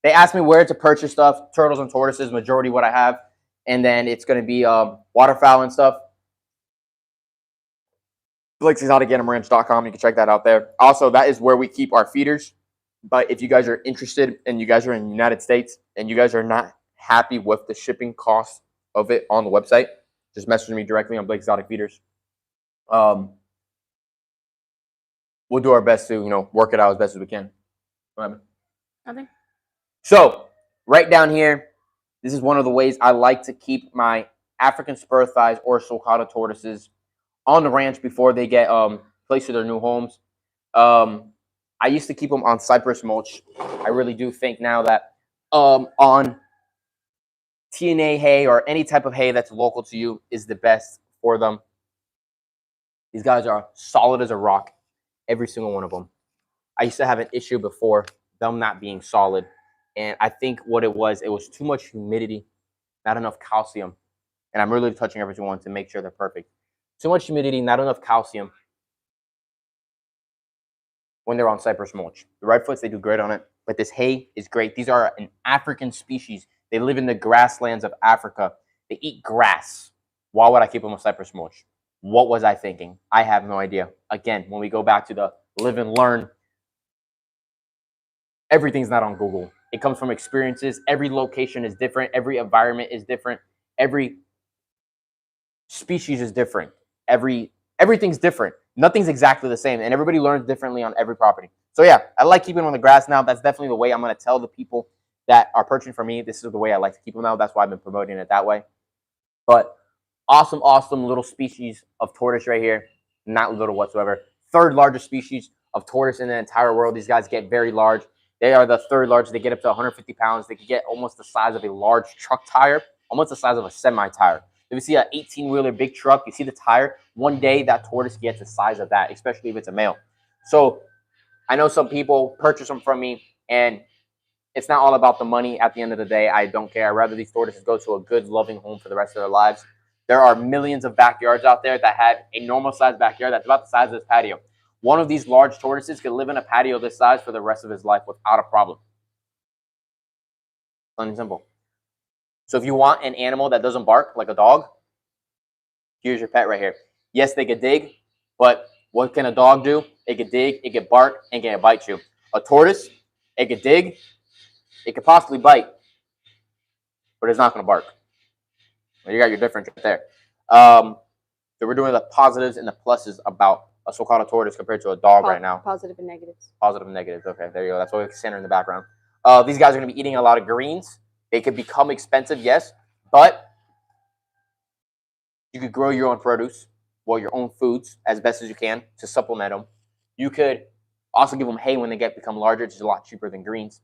They asked me where to purchase stuff. Turtles and tortoises, majority what I have. And then it's going to be waterfowl and stuff. Blake'sExoticAnimalRanch.com. You can check that out there. Also, that is where we keep our feeders. But if you guys are interested and you guys are in the United States and you guys are not happy with the shipping cost of it on the website, just message me directly on Blake Exotic Feeders. We'll do our best to, work it out as best as we can. Nothing. So, right down here, this is one of the ways I like to keep my African spur thighs or sulcata tortoises on the ranch before they get placed to their new homes. I used to keep them on cypress mulch. I really do think now that on TNA hay or any type of hay that's local to you is the best for them. These guys are solid as a rock, every single one of them. I used to have an issue before them not being solid, and I think what it was too much humidity, not enough calcium, and I'm really touching every one to make sure they're perfect. Too much humidity, not enough calcium when they're on cypress mulch. The Redfoots, they do great on it, but this hay is great. These are an African species. They live in the grasslands of Africa. They eat grass. Why would I keep them on cypress mulch? What was I thinking? I have no idea. Again, when we go back to the live and learn, everything's not on Google. It comes from experiences. Every location is different. Every environment is different. Every species is different. Everything's different. Nothing's exactly the same, and everybody learns differently on every property. So yeah, I like keeping them on the grass now. That's definitely the way I'm going to tell the people that are purchasing from me. This is the way I like to keep them now. That's why I've been promoting it that way. But awesome little species of tortoise right here. Not little whatsoever. Third largest species of tortoise in the entire world. These guys get very large. They are the third largest. They get up to 150 pounds. They can get almost the size of a large truck tire, almost the size of a semi-tire. If you see an 18-wheeler big truck, you see the tire, one day that tortoise gets the size of that, especially if it's a male. So I know some people purchase them from me, and it's not all about the money at the end of the day. I don't care. I'd rather these tortoises go to a good, loving home for the rest of their lives. There are millions of backyards out there that have a normal-sized backyard that's about the size of this patio. One of these large tortoises could live in a patio this size for the rest of his life without a problem. Plain and simple. So if you want an animal that doesn't bark like a dog, here's your pet right here. Yes, they could dig, but what can a dog do? It could dig, it could bark, and it can bite you. A tortoise, it could dig, it could possibly bite, but it's not going to bark. Well, you got your difference right there. So we're doing the positives and the pluses about a so-called tortoise compared to a dog right now. Positive and negatives. Positive and negatives. Okay, there you go. That's what we center in the background. These guys are going to be eating a lot of greens. They could become expensive, yes, but you could grow your own produce, well, your own foods as best as you can to supplement them. You could also give them hay when they become larger. It's a lot cheaper than greens.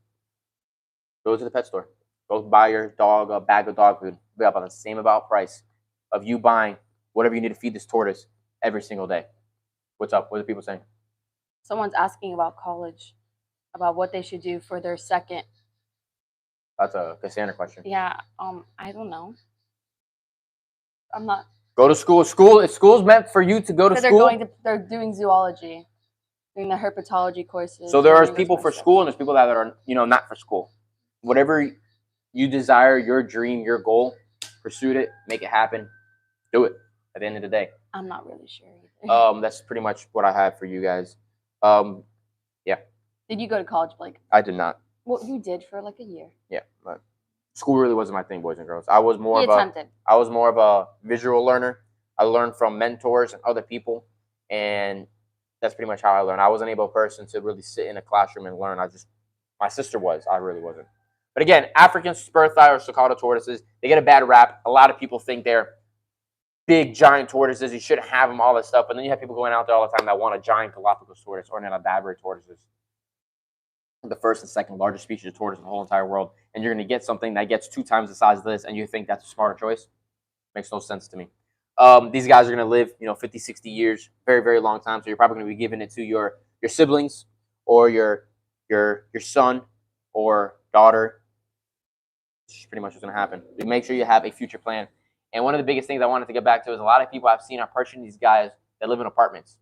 Go to the pet store. Go buy your dog a bag of dog food. It'll be about the same price of you buying whatever you need to feed this tortoise every single day. What's up? What are people saying? Someone's asking about college, about what they should do for their second. That's a Cassandra question. Yeah, I don't know. I'm not. Go to school. School's meant for you to go to school. They're doing zoology, doing the herpetology courses. So there are people for school, and there's people that are not for school. Whatever you desire, your dream, your goal, pursue it, make it happen, do it. At the end of the day, I'm not really sure either. That's pretty much what I have for you guys. Yeah. Did you go to college, Blake? I did not. Well, you did for like a year. Yeah, but school really wasn't my thing, boys and girls. I was more of a visual learner. I learned from mentors and other people, and that's pretty much how I learned. I wasn't able person to really sit in a classroom and learn. My sister was. I really wasn't. But again, African spur thigh or sulcata tortoises, they get a bad rap. A lot of people think they're big, giant tortoises. You shouldn't have them, all this stuff. And then you have people going out there all the time that want a giant Galapagos tortoise or a Barbary tortoises. The first and second largest species of tortoise in the whole entire world. And you're going to get something that gets 2 times the size of this, and you think that's a smarter choice? Makes no sense to me. These guys are going to live, 50, 60 years, very, very long time. So you're probably going to be giving it to your siblings or your son or daughter. It's pretty much what's going to happen. Make sure you have a future plan. And one of the biggest things I wanted to get back to is a lot of people I've seen are purchasing these guys that live in apartments.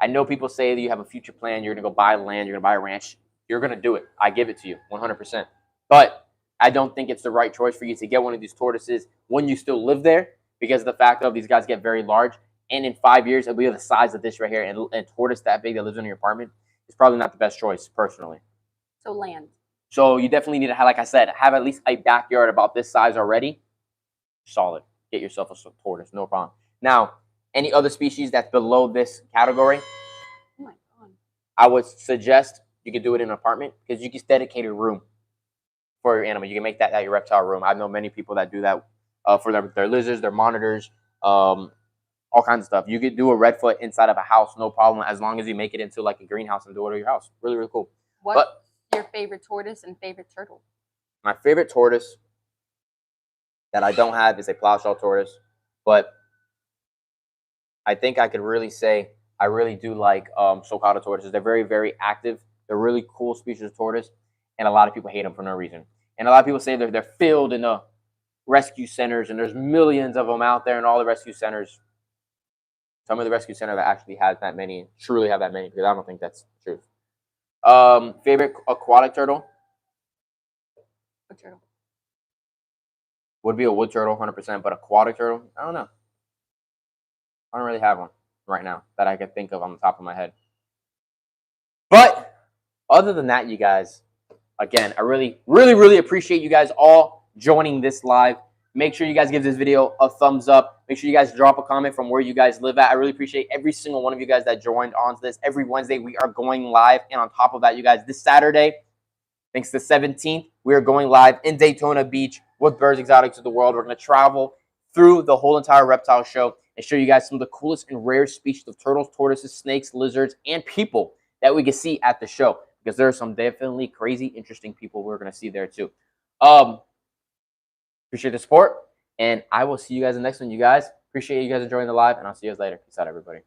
I know people say that you have a future plan. You're going to go buy land. You're going to buy a ranch. You're going to do it. I give it to you 100%. But I don't think it's the right choice for you to get one of these tortoises when you still live there, because of the fact of these guys get very large. And in 5 years, it'll be the size of this right here. And tortoise that big that lives in your apartment is probably not the best choice, personally. So land. So you definitely need to have, like I said, have at least a backyard about this size already. Solid. Get yourself a tortoise. No problem. Now, any other species that's below this category, oh my God, I would suggest you could do it in an apartment, because you can dedicate a room for your animal. You can make that your reptile room. I know many people that do that for their lizards, their monitors, all kinds of stuff. You could do a redfoot inside of a house, no problem, as long as you make it into like a greenhouse and do it at your house. Really, really cool. What's your favorite tortoise and favorite turtle? My favorite tortoise that I don't have is a plowshell tortoise, but I think I could really say I really do like sulcata tortoises. They're very, very active. They're really cool species of tortoise, and a lot of people hate them for no reason. And a lot of people say they're filled in the rescue centers, and there's millions of them out there in all the rescue centers. Some of the rescue center that actually has that many, truly have that many, because I don't think that's the truth. Favorite aquatic turtle? What turtle? Would be a wood turtle, 100%, but aquatic turtle, I don't know. I don't really have one right now that I could think of on the top of my head. But other than that, you guys, again, I really, really, really appreciate you guys all joining this live. Make sure you guys give this video a thumbs up. Make sure you guys drop a comment from where you guys live at. I really appreciate every single one of you guys that joined onto this. Every Wednesday, we are going live. And on top of that, you guys, this Saturday, thanks to the 17th, we are going live in Daytona Beach with Birds Exotics of the World. We're going to travel through the whole entire reptile show and show you guys some of the coolest and rare species of turtles, tortoises, snakes, lizards, and people that we can see at the show. Because there are some definitely crazy, interesting people we're going to see there too. Appreciate the support, and I will see you guys in the next one, you guys. Appreciate you guys enjoying the live, and I'll see you guys later. Peace out, everybody.